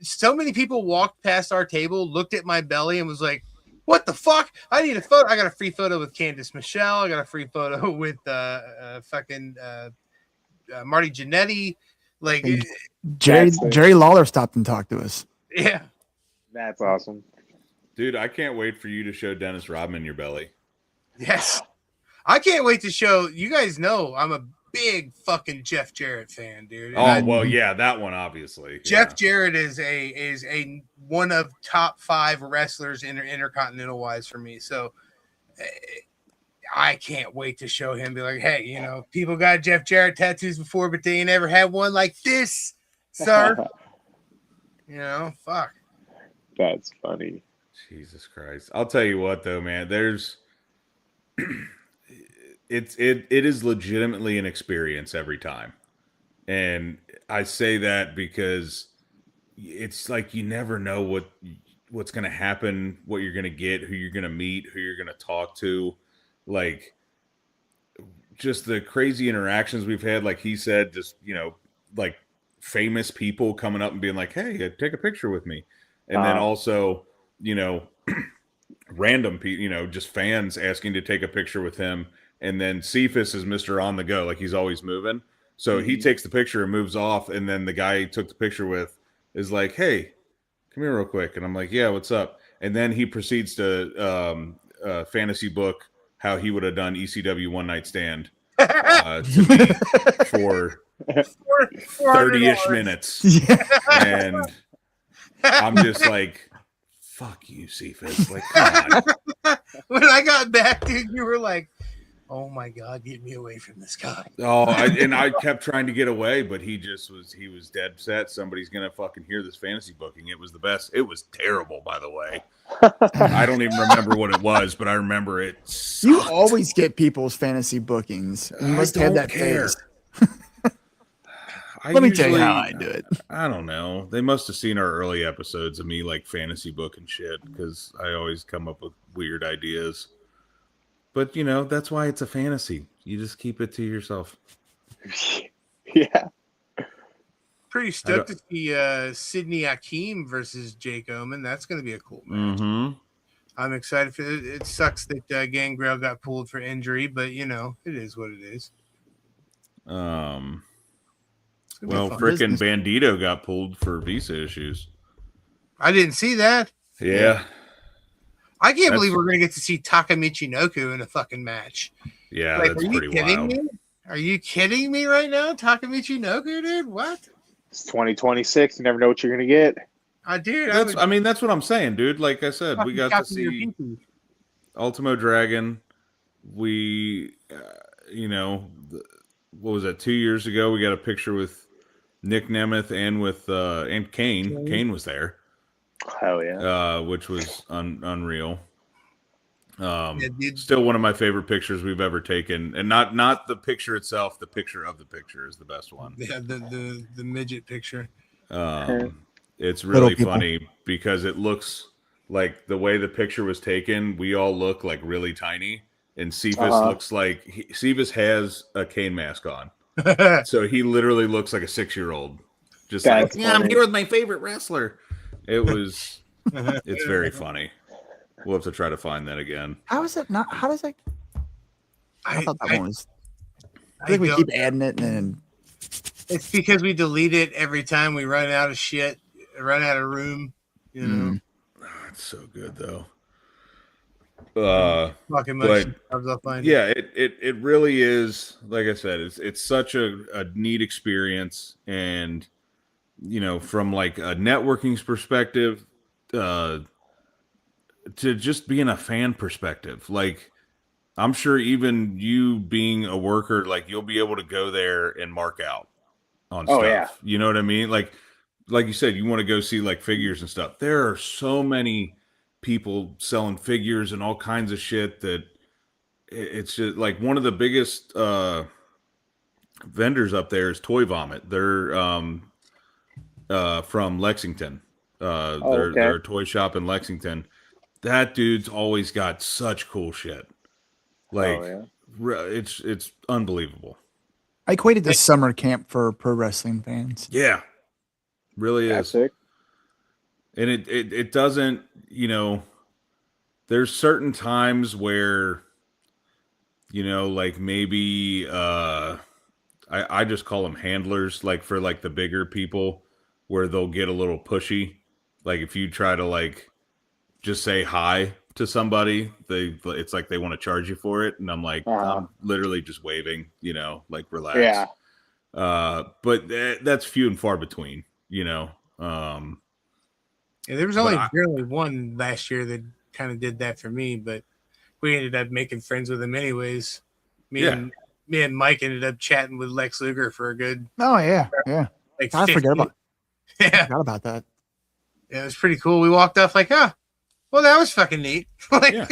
so many people walked past our table, looked at my belly, and was like, "What the fuck? I need a photo." I got a free photo with Candice Michelle. I got a free photo with fucking Marty Jannetty. Like, Jerry Lawler stopped and talked to us. Yeah, that's awesome, dude. I can't wait for you to show Dennis Rodman your belly. Yes, I can't wait to show you guys. Know I'm a big fucking Jeff Jarrett fan, dude. Well, yeah, that one obviously. Jeff Jarrett is a one of top 5 wrestlers intercontinental wise for me. So I can't wait to show him. Be like, hey, you know, people got Jeff Jarrett tattoos before, but they ain't ever had one like this, sir. You know, fuck. That's funny. Jesus Christ! I'll tell you what, though, man. There's it is legitimately an experience every time, and I say that because it's like you never know what's going to happen, what you're going to get, who you're going to meet, who you're going to talk to, like just the crazy interactions we've had. Like he said, just, you know, like famous people coming up and being like, "Hey, take a picture with me," and then also, you know, random people, you know, just fans asking to take a picture with him. And then Cephas is Mr. On the go, like he's always moving. So he takes the picture and moves off. And then the guy he took the picture with is like, "Hey, come here real quick." And I'm like, "Yeah, what's up?" And then he proceeds to fantasy book how he would have done ECW One Night Stand to me for 30-ish minutes. Yeah. And I'm just like, fuck you, Cephas. Like, come on. When I got back, dude, you were like, "Oh my God, get me away from this guy." I kept trying to get away, but he was dead set. Somebody's going to fucking hear this fantasy booking. It was the best. It was terrible, by the way. I don't even remember what it was, but I remember it sucked. You always get people's fantasy bookings. You must have that phase. Let me tell you how I do it. I don't know. They must have seen our early episodes of me like fantasy booking shit, because I always come up with weird ideas. But, you know, that's why it's a fantasy. You just keep it to yourself. Yeah. Pretty stoked to see Sidney Akeem versus Jake Oman. That's going to be a cool match. Mm-hmm. I'm excited for it. It sucks that Gangrel got pulled for injury, but, you know, it is what it is. Well, freaking Bandito got pulled for visa issues. I didn't see that. Yeah. I can't believe we're going to get to see Taka Michinoku in a fucking match. Yeah, like, that's pretty wild. Me? Are you kidding me right now? Taka Michinoku, dude? What? It's 2026. You never know what you're going to get. Dude. That's what I'm saying, dude. Like I said, we got to see Ultimo Dragon. We, you know, what was that, 2 years ago? We got a picture with Nick Nemeth and with and Kane. Kane was there. Hell yeah. Which was unreal. Still one of my favorite pictures we've ever taken, and not the picture itself. The picture of the picture is the best one. Yeah, the midget picture. It's really funny because it looks like the way the picture was taken, we all look like really tiny, and Cephas looks like Cephas has a cane mask on, so he literally looks like a 6-year-old. Just That's like, yeah, I'm funny. here with my favorite wrestler. It's very funny. We'll have to try to find that again. How is it not? How does it? I thought that one was. I think we don't- keep adding it, and then It's because we delete it every time we run out of shit, run out of room. You know, It's so good though. fucking much. I'll find it. Yeah, it really is. Like I said, it's such a neat experience, and from like a networking perspective, to just being a fan perspective, like I'm sure even you being a worker, like you'll be able to go there and mark out on stuff. Yeah. You know what I mean? Like you said, you want to go see like figures and stuff. There are so many people selling figures and all kinds of shit that it's just like one of the biggest vendors up there is Toy Vomit. They're from Lexington. They're a toy shop in Lexington. That dude's always got such cool shit. Like it's unbelievable. I equated to summer camp for pro wrestling fans. Yeah, really That's is. sick. And it doesn't, there's certain times where, like maybe I just call them handlers, like for like the bigger people where they'll get a little pushy. Like if you try to like just say hi to somebody, it's like they want to charge you for it. And I'm like, I'm literally just waving, like relax. Yeah. But that's few and far between, Yeah, there was only barely one last year that kind of did that for me, but we ended up making friends with him anyways. Me and Mike ended up chatting with Lex Luger for a good. Oh yeah. Like I forgot about. Yeah, Forgot about that. Yeah, it was pretty cool. We walked off like, well, that was fucking neat. Yeah.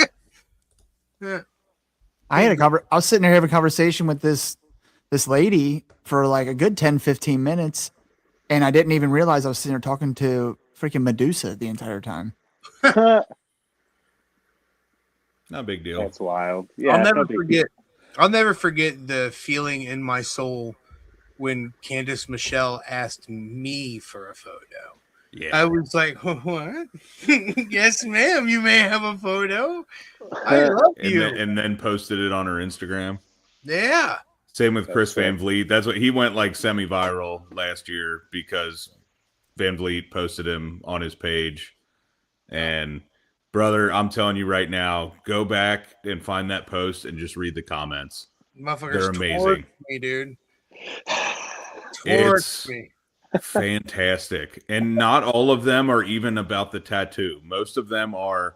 I was sitting there having a conversation with this lady for like a good 10, 15 minutes, and I didn't even realize I was sitting there talking to freaking Medusa the entire time. Not a big deal. That's wild. Yeah, I'll never forget the feeling in my soul when Candice Michelle asked me for a photo. Yeah. I was like, what? Yes, ma'am, you may have a photo. I love you. And then posted it on her Instagram. Yeah. Same with Chris Van Vliet. That's what he went like semi-viral last year because Van Vliet posted him on his page. And brother, I'm telling you right now, go back and find that post and just read the comments. They're amazing. Me, dude. It's fantastic. And not all of them are even about the tattoo. Most of them are,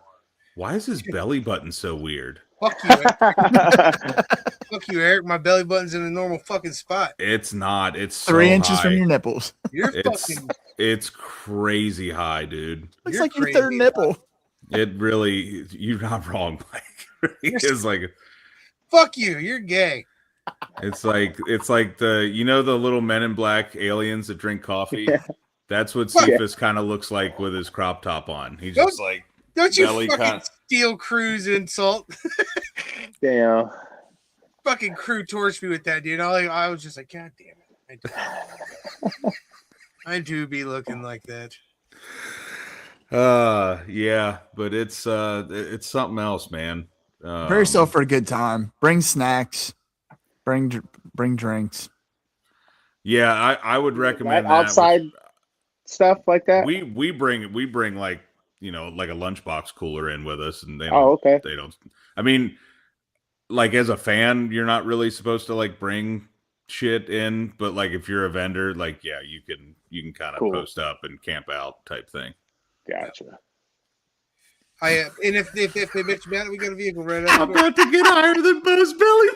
why is his belly button so weird? Fuck you, Eric. Fuck you, Eric. My belly button's in a normal fucking spot. It's not. It's 3 inches high. from your nipples. You're fucking. It's crazy high, dude. Looks like your third nipple. It really, you're not wrong, Mike. It's like, fuck you. You're gay. it's like the the little Men in Black aliens that drink coffee. Yeah. That's what Cephas kind of looks like with his crop top on. He's just like, don't you belly fucking steal Crew's insult. Damn. Fucking Crew torched me with that, dude. I was just like, God damn it. I do be looking like that. Yeah, but it's something else, man. Prepare yourself for a good time. Bring snacks. Bring drinks. Yeah, I would recommend that. Outside stuff like that. We bring like like a lunchbox cooler in with us, and they don't. I mean, like as a fan, you're not really supposed to like bring shit in, but like if you're a vendor, like you can kind of post up and camp out type thing. Gotcha. And if they bitch about it, we got a vehicle right up. I'm about to get higher than Bo's belly.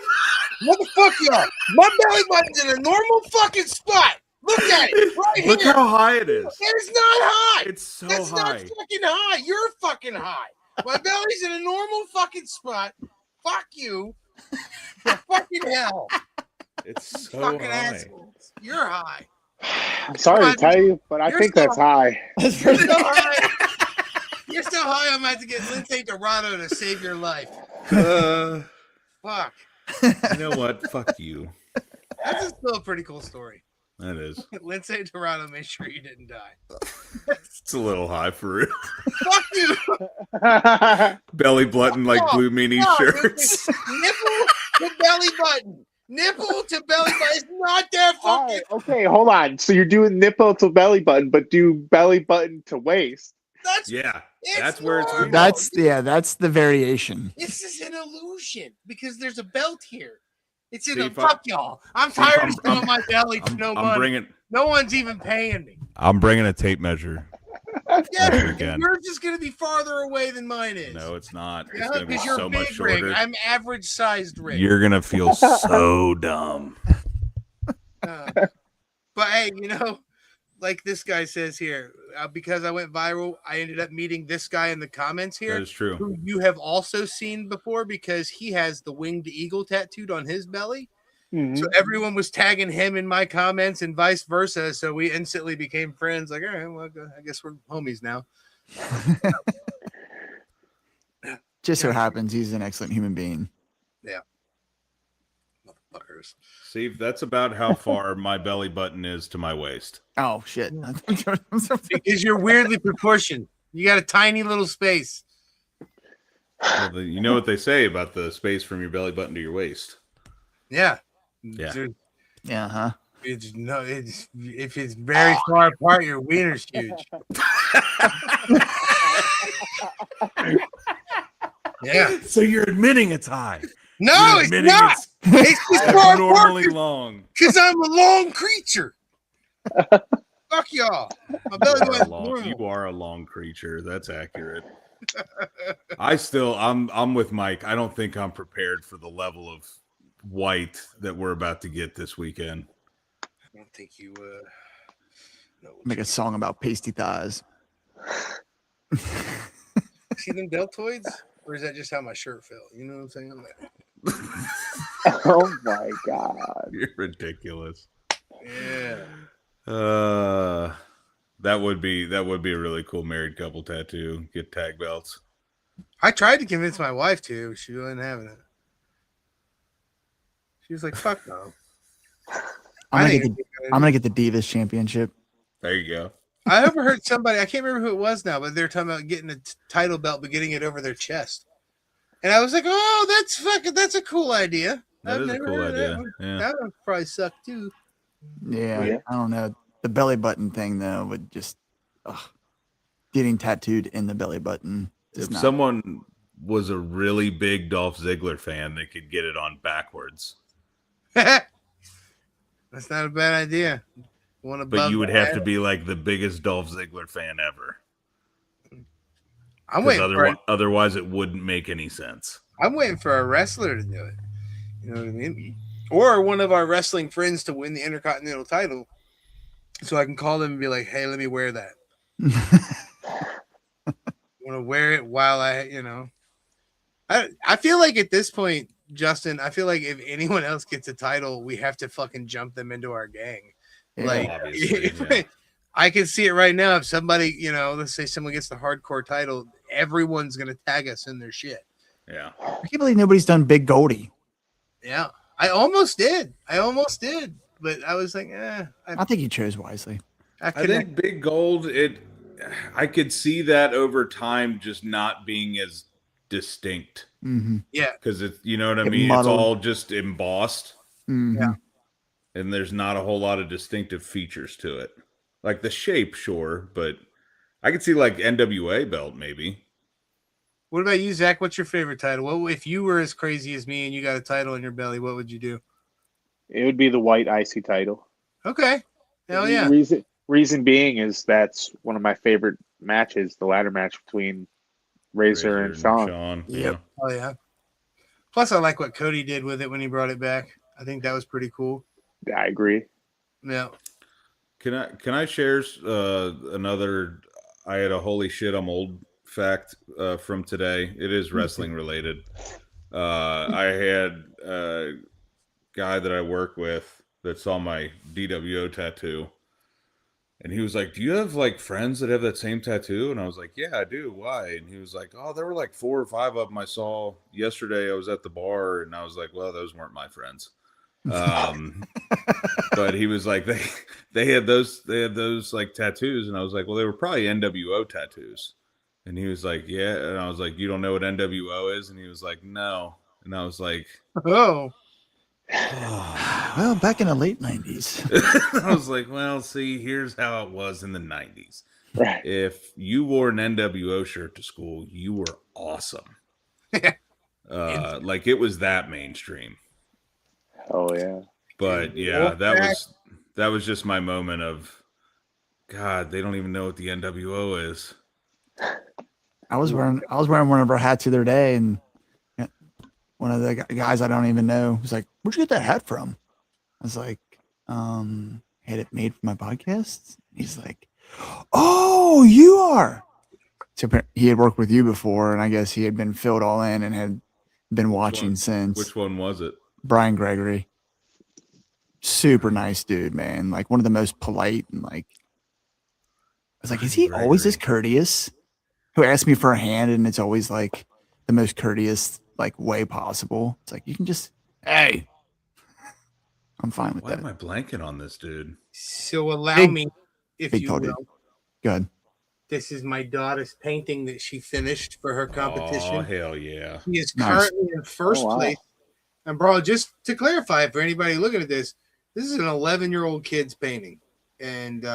Motherfucker, y'all. My belly button's in a normal fucking spot. Look at it right Look here. how high it is. It's not high. It's so That's high. not fucking high. You're fucking high. My belly's in a normal fucking spot. Fuck you. Fucking hell. It's so Fucking high. assholes. You're high. I'm sorry to tell you, but I think that's high. You're so high. You're so high, I'm about to get Lindsay Dorado to save your life. Fuck. You know what? Fuck you. That's still a pretty cool story. That is. Lindsay Dorado made sure you didn't die. It's a little high for real. Fuck you. Belly button like blue meanie shirts. Nipple to belly button. Nipple to belly button. It's not that All fucking. right, okay, hold on. So you're doing nipple to belly button, but do belly button to waist. That's That's where it's normal. That's the variation. This is an illusion because there's a belt here. It's in See, a if fuck y'all. I'm tired of showing my belly to no money. No one's even paying me. I'm bringing a tape measure. Yeah, weekend. yours is going to be farther away than mine is. No, it's not. It's Yeah, going to be because you're so much big rig. shorter. I'm average sized rig. You're going to feel so dumb. But hey, like this guy says here, because I went viral, I ended up meeting this guy in the comments here. That is true. Who you have also seen before because he has the winged eagle tattooed on his belly. Mhm. So everyone was tagging him in my comments and vice versa. So we instantly became friends. Like, all right, well, I guess we're homies now. Just so happens he's an excellent human being. Yeah. Motherfuckers. See, that's about how far my belly button is to my waist. Oh shit! Because you're weirdly proportioned. You got a tiny little space. Well, you know what they say about the space from your belly button to your waist. Yeah. Yeah. Dude, Yeah, huh? if it's very far apart, your wiener's huge. Yeah. So you're admitting it's high. No, You're it's admitting not. It's just far abnormally apart long. because I'm a long creature. Fuck y'all. My belly button's normal. You are a long creature. That's accurate. I'm with Mike. I don't think I'm prepared for the level of white that we're about to get this weekend. I don't think you know Make a song about pasty thighs. see them deltoids? Or is that just how my shirt felt? You know what I'm saying? I'm like, Oh my god. You're ridiculous. yeah. That would be a really cool married couple tattoo. Get tag belts. I tried to convince my wife to. She wasn't having it. She was like, fuck no. I'm gonna get the Divas Championship. There you go. I overheard somebody, I can't remember who it was now, but they're talking about getting a title belt but getting it over their chest. And I was like, oh, that's a cool idea. That is a never cool heard of idea. that one. Yeah. That would probably suck too. Yeah, I don't know. The belly button thing though would just getting tattooed in the belly button. If someone was a really big Dolph Ziggler fan, they could get it on backwards. That's not a bad idea. But you would have to be like the biggest Dolph Ziggler fan ever. I'm waiting otherwise it wouldn't make any sense. I'm waiting for a wrestler to do it. You know what I mean? Or one of our wrestling friends to win the Intercontinental title, so I can call them and be like, "Hey, let me wear that." I want to wear it while I feel like at this point, Justin, I feel like if anyone else gets a title, we have to fucking jump them into our gang. Yeah. Like, Obviously, I can see it right now. If somebody, let's say someone gets the hardcore title, everyone's gonna tag us in their shit. Yeah. I can't believe nobody's done Big Goldie. Yeah, I almost did, but I was like, I think you chose wisely. I think Big Gold, I could see that over time just not being as distinct. Mm-hmm. Yeah, because it's, you know what I mean? Muddled. It's all just embossed. Mm-hmm. Yeah. And there's not a whole lot of distinctive features to it. Like the shape, sure, but I could see like NWA belt maybe. What about you, Zach? What's your favorite title? What if you were as crazy as me and you got a title in your belly? What would you do? It would be the white IC title. Okay, hell yeah. Reason being is that's one of my favorite matches, the ladder match between Razor and Sean. Yeah. Oh yeah. Plus, I like what Cody did with it when he brought it back. I think that was pretty cool. I agree. Yeah. Can I share another? I had a holy shit I'm old fact from today. It is wrestling related. I had a guy that I work with that saw my DWO tattoo, And he was like, "Do you have like friends that have that same tattoo?" And I was like, "Yeah, I do. Why?" And he was like, "Oh, there were like 4 or 5 of them I saw yesterday. I was at the bar." And I was like, "Well, those weren't my friends." But he was like, they had those like tattoos, and I was like, "Well, they were probably NWO tattoos." And he was like, "Yeah." And I was like, "You don't know what NWO is?" And he was like, "No." And I was like, Oh, Well, back in the late 90s. I was like, "Well, see, here's how it was in the 90s. Right. If you wore an NWO shirt to school, you were awesome." Like it was that mainstream. Oh yeah. But yeah, that was just my moment of, God, they don't even know what the NWO is. I was wearing one of our hats the other day, and one of the guys I don't even know was like, "Where'd you get that hat from?" I was like, "Had it made for my podcast." He's like, "Oh, you are." So he had worked with you before, and I guess he had been filled all in and had been watching since. Which one was it? Brian Gregory. Super nice dude, man. Like one of the most polite and like, I was like, is he always this courteous? Who asked me for a hand, and it's always like the most courteous like way possible. It's like you can just, hey, I'm fine with Why that. am I blanking on this dude? so allow me, if big you tall will. dude. Good. This is my daughter's painting that she finished for her competition. Oh, hell yeah. She is Nice. currently in first Oh, wow. place. And bro, just to clarify for anybody looking at this is an 11-year-old kid's painting. And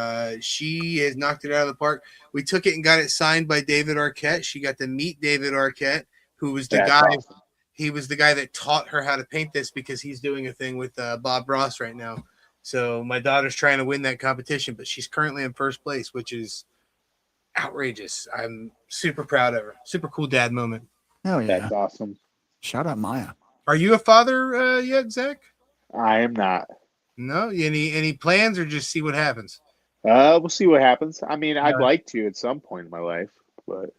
she has knocked it out of the park. We took it and got it signed by David Arquette. She got to meet David Arquette, who was the That's guy. awesome. He was the guy that taught her how to paint this because he's doing a thing with Bob Ross right now. So my daughter's trying to win that competition, but she's currently in first place, which is outrageous. I'm super proud of her. Super cool dad moment. Hell yeah. That's awesome. Shout out Maya. Are you a father yet, Zach? I am not. No? Any plans or just see what happens? We'll see what happens. I mean, I'd Yeah. like to at some point in my life, but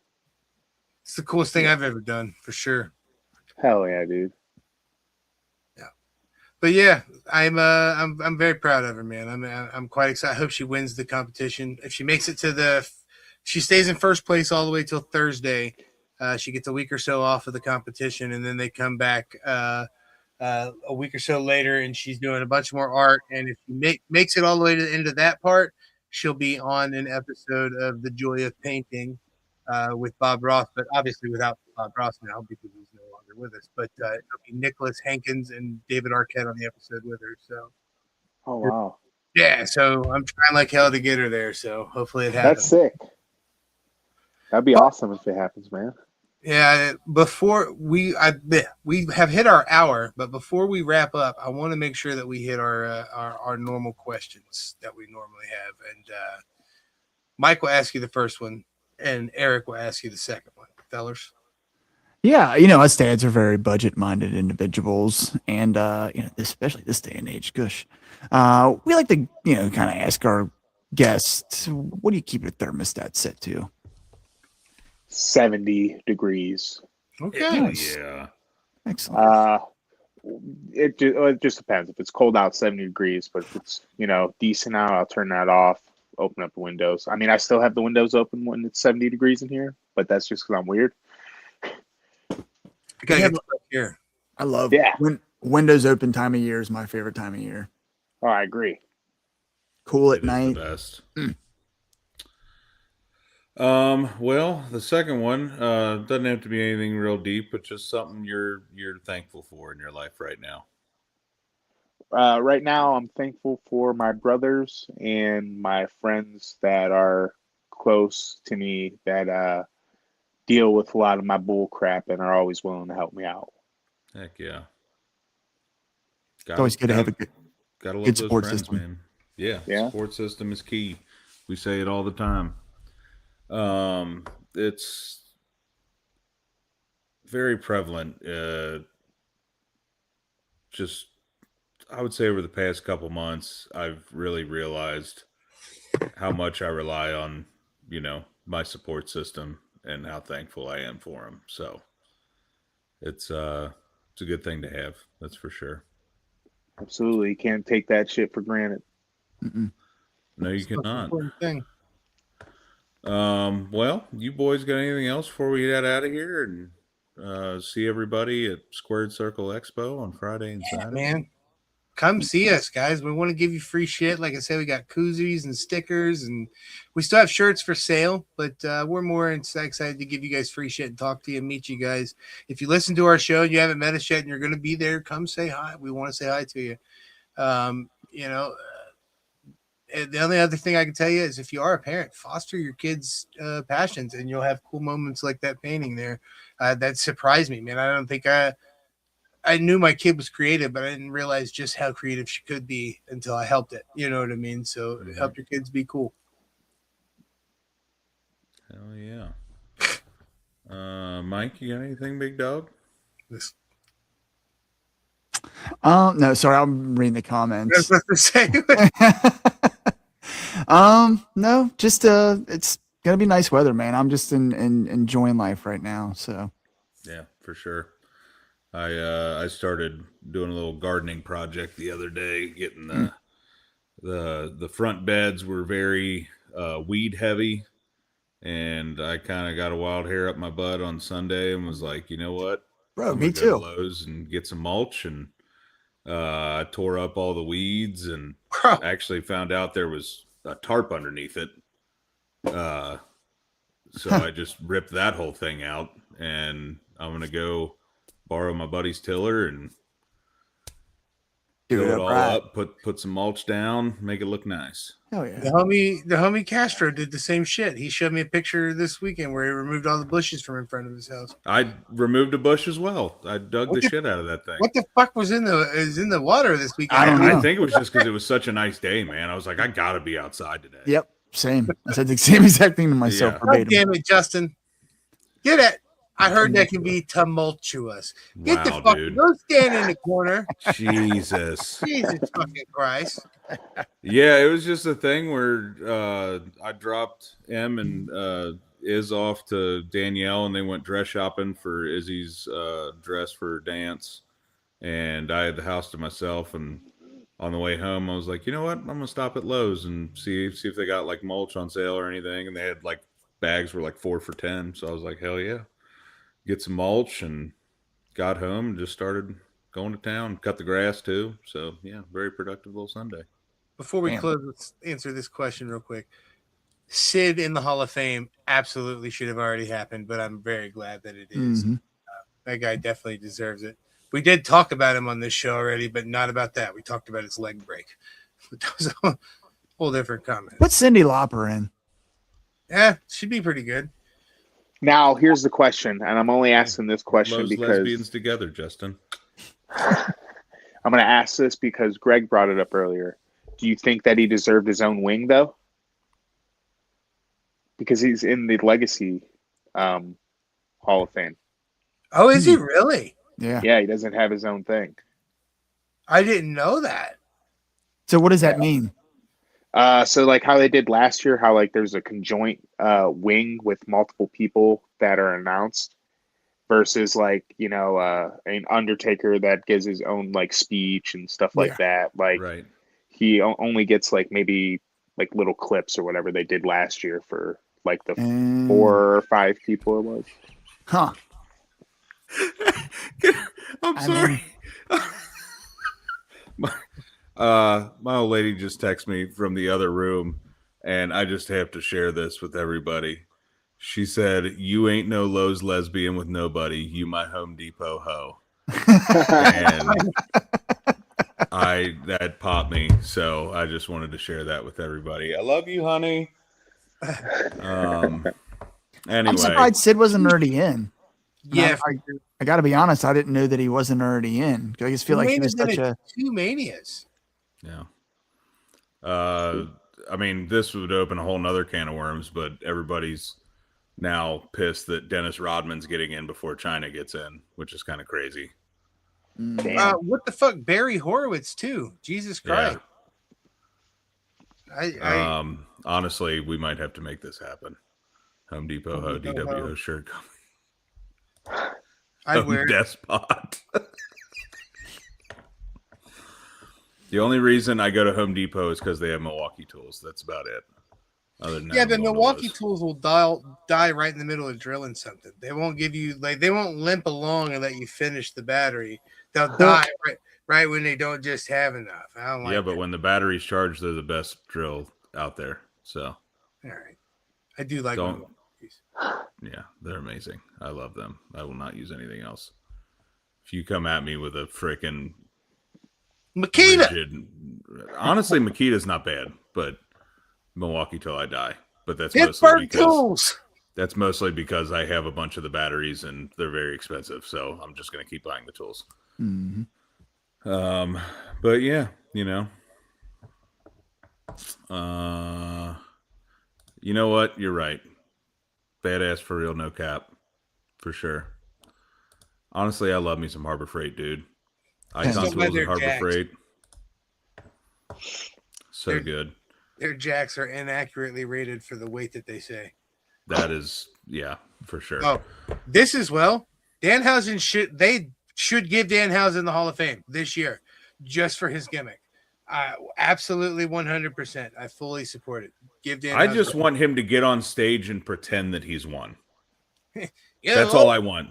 It's the coolest thing I've ever done, for sure. hell yeah, dude. But yeah, I'm very proud of her, man. I'm quite excited. I hope she wins the competition. If she makes it to she stays in first place all the way till Thursday. She gets a week or so off of the competition, and then they come back a week or so later, and she's doing a bunch more art. And if she makes it all the way to the end of that part, she'll be on an episode of The Joy of Painting with Bob Ross, but obviously without Bob Ross now because he's no longer with us. But it'll be Nicholas Hankins and David Arquette on the episode with her. So Oh wow. yeah, so I'm trying like hell to get her there. So hopefully it happens. That's sick. That'd be awesome if it happens, man. Yeah, before we have hit our hour, but before we wrap up, I want to make sure that we hit our normal questions that we normally have. And Mike will ask you the first one, and Eric will ask you the second one, fellas. Yeah, us dads are very budget-minded individuals, and especially this day and age. Gosh, we like to kind of ask our guests, what do you keep your thermostat set to? 70 degrees. Okay. Nice. Yeah. Excellent. It just depends. If it's cold out, 70 degrees, but if it's decent out, I'll turn that off. Open up the windows. I mean, I still have the windows open when it's 70 degrees in here, but that's just because I'm weird. I gotta get right here. I love Yeah. windows open time of year is my favorite time of year. Oh, I agree. Cool It at is night. the best. Well, the second one doesn't have to be anything real deep, but just something you're thankful for in your life right now. Right now, I'm thankful for my brothers and my friends that are close to me that deal with a lot of my bull crap and are always willing to help me out. Heck yeah. It's always good to have a gotta love good those support friends, system. man. Yeah, Yeah. support system is key. We say it all the time. It's very prevalent. Just, I would say over the past couple months, I've really realized how much I rely on, my support system and how thankful I am for them. So it's a good thing to have. That's for sure. Absolutely. You can't take that shit for granted. Mm-mm. No, you It's the most cannot. important thing. Well, you boys got anything else before we get out of here and see everybody at Squared Circle Expo on Friday and Saturday? Man, come see us, guys. We want to give you free shit. Like I said, we got koozies and stickers, and we still have shirts for sale, but we're more excited to give you guys free shit and talk to you and meet you guys. If you listen to our show and you haven't met us yet and you're going to be there, come say hi. We want to say hi to you. And the only other thing I can tell you is if you are a parent, foster your kids' passions, and you'll have cool moments like that painting there. That surprised me, man. I don't think I knew my kid was creative, but I didn't realize just how creative she could be until I helped it. You know what I mean? So help your kids be cool. Hell yeah. Mike, you got anything, big dog? No, sorry, I'm reading the comments. I was supposed to say. No, just it's gonna be nice weather, man. I'm just enjoying life right now. So Yeah, for sure. I started doing a little gardening project the other day, getting the front beds were very weed heavy, and I kind of got a wild hair up my butt on Sunday and was like, you know what? bro, I'm me gonna go to too. Lowe's and get some mulch, and I tore up all the weeds and Bro, actually found out there was a tarp underneath it. So I just ripped that whole thing out, and I'm gonna go borrow my buddy's tiller and Do fill it it up all right. up, put some mulch down, make it look nice. Hell yeah. the homie Castro did the same shit. He showed me a picture this weekend where he removed all the bushes from in front of his house. I removed a bush as well. I dug the shit out of that thing. What the fuck was in the water this weekend? I don't know. I think it was just because it was such a nice day, man. I was like, I gotta be outside today. Yep, same. I said the same exact thing to myself. Yeah. God Verbatim. damn it, Justin. Get it. I heard that can be tumultuous. Get the Wow, fuck. dude. Go stand in the corner. Jesus. Jesus fucking Christ. Yeah, it was just a thing where I dropped Em and Iz off to Danielle, and they went dress shopping for Izzy's dress for dance, and I had the house to myself. And on the way home, I was like, you know what? I'm gonna stop at Lowe's and see if they got like mulch on sale or anything. And they had like bags were like 4 for $10, so I was like, hell yeah, get some mulch. And got home and just started going to town, cut the grass too. So yeah, very productive little Sunday. Before we Damn. close, let's answer this question real quick. Sid in the Hall of Fame absolutely should have already happened, but I'm very glad that it is. Mhm. That guy definitely deserves it. We did talk about him on this show already, but not about that. We talked about his leg break. But that was a whole different comment. Put Cindy Lauper in. Yeah, she'd be pretty good. Now, here's the question, and I'm only asking this question Lowe's because lesbians together, Justin. I'm going to ask this because Greg brought it up earlier. Do you think that he deserved his own wing, though? Because he's in the Legacy Hall of Fame. Oh, is he really? Yeah. Yeah, he doesn't have his own thing. I didn't know that. So what does that mean? So like how they did last year, how like there's a conjoint wing with multiple people that are announced versus like, you know, an Undertaker that gives his own like speech and stuff like that. Like Right. he only gets like maybe like little clips or whatever they did last year for like the 4 or 5 people it was. Huh. I'm sorry. My old lady just texted me from the other room, and I just have to share this with everybody. She said, "You ain't no Lowe's lesbian with nobody. You my Home Depot hoe." And that popped me, so I just wanted to share that with everybody. I love you, honey. Anyway, I'm surprised Sid wasn't already in. Yeah, I got to be honest. I didn't know that he wasn't already in. I just feel like he was such a. 2 manias. yeah. I mean, this would open a whole nother can of worms, but everybody's now pissed that Dennis Rodman's getting in before China gets in, which is kind of crazy. Damn. What the fuck? Barry Horowitz too. Jesus Christ. Yeah. Honestly, we might have to make this happen. Home Depot ho, Depot DW ho. ho shirt coming. I'd wear it. Despot. The only reason I go to Home Depot is because they have Milwaukee tools. That's about it. Other than that, Yeah, I'm but going to Milwaukee Lowe's. tools will die right in the middle of drilling something. They won't give you they won't limp along and let you finish the battery. They'll die right when they don't just have enough. I don't like Yeah, but that. when the battery's charged, they're the best drill out there. So All right. I do like don't. Milwaukee's. Yeah, they're amazing. I love them. I will not use anything else. If you come at me with a freaking Makita. rigid, honestly, Makita's not bad, but Milwaukee till I die. But Pittsburgh tools. that's mostly because I have a bunch of the batteries and they're very expensive. So I'm just going to keep buying the tools. Mm-hmm. But yeah, you know what? You're right. Badass for real, no cap, for sure. Honestly, I love me some Harbor Freight, dude. Icon Still Tools leather and Harbor jacks. Freight, so They're- good. Their jacks are inaccurately rated for the weight that they say. That is, yeah, for sure. Oh, this as well. Danhausen should give Danhausen the Hall of Fame this year, just for his gimmick. Absolutely 100%. I fully support it. Give Danhausen. I just want him to get on stage and pretend that he's won. You That's all I want.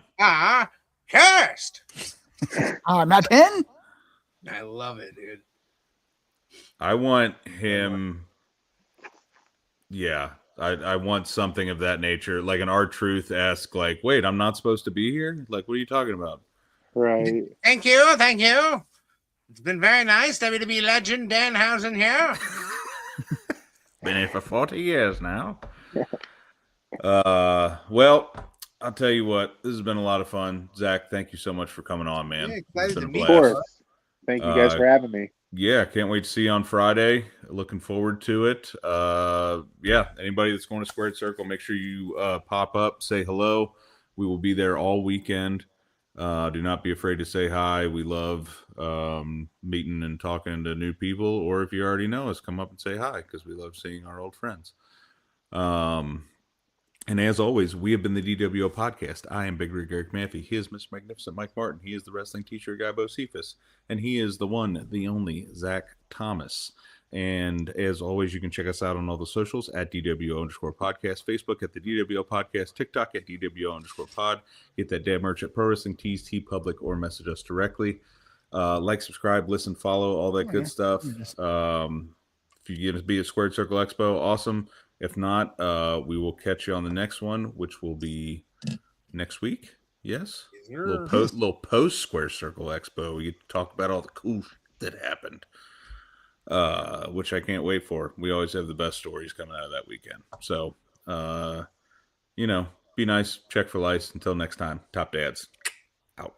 Cursed. Matt 10? I love it, dude. I want him. Yeah, I want something of that nature, like an R-Truth esque. Like, wait, I'm not supposed to be here. Like, what are you talking about? Right. Thank you. It's been very nice. WWE legend Danhausen here. Been here for 40 years now. Well, I'll tell you what, this has been a lot of fun. Zach, thank you so much for coming on, man. Yeah, It's excited been to a meet Of blast. course. Thank you guys for having me. Yeah, can't wait to see you on Friday. Looking forward to it. Yeah, anybody that's going to Squared Circle, make sure you pop up, say hello. We will be there all weekend. Do not be afraid to say hi. We love meeting and talking to new people. Or if you already know us, come up and say hi because we love seeing our old friends. And as always, we have been the DWO Podcast. I am Big Rig Eric Maffey. He is Mr. Magnificent Mike Martin. He is the wrestling t-shirt guy, Bo Cephas. And he is the one, the only, Zach Thomas. And as always, you can check us out on all the socials at DWO_podcast, Facebook at the DWO Podcast, TikTok at DWO_pod. Get that damn merch at Pro Wrestling Tees, T Public, or message us directly. Like, subscribe, listen, follow, all that good stuff. If you get to be at Squared Circle Expo, awesome. If not, we will catch you on the next one, which will be next week. Yes? Little post Square Circle Expo. We get to talk about all the cool shit that happened, which I can't wait for. We always have the best stories coming out of that weekend. So, be nice. Check for lice. Until next time, Top Dads. Out.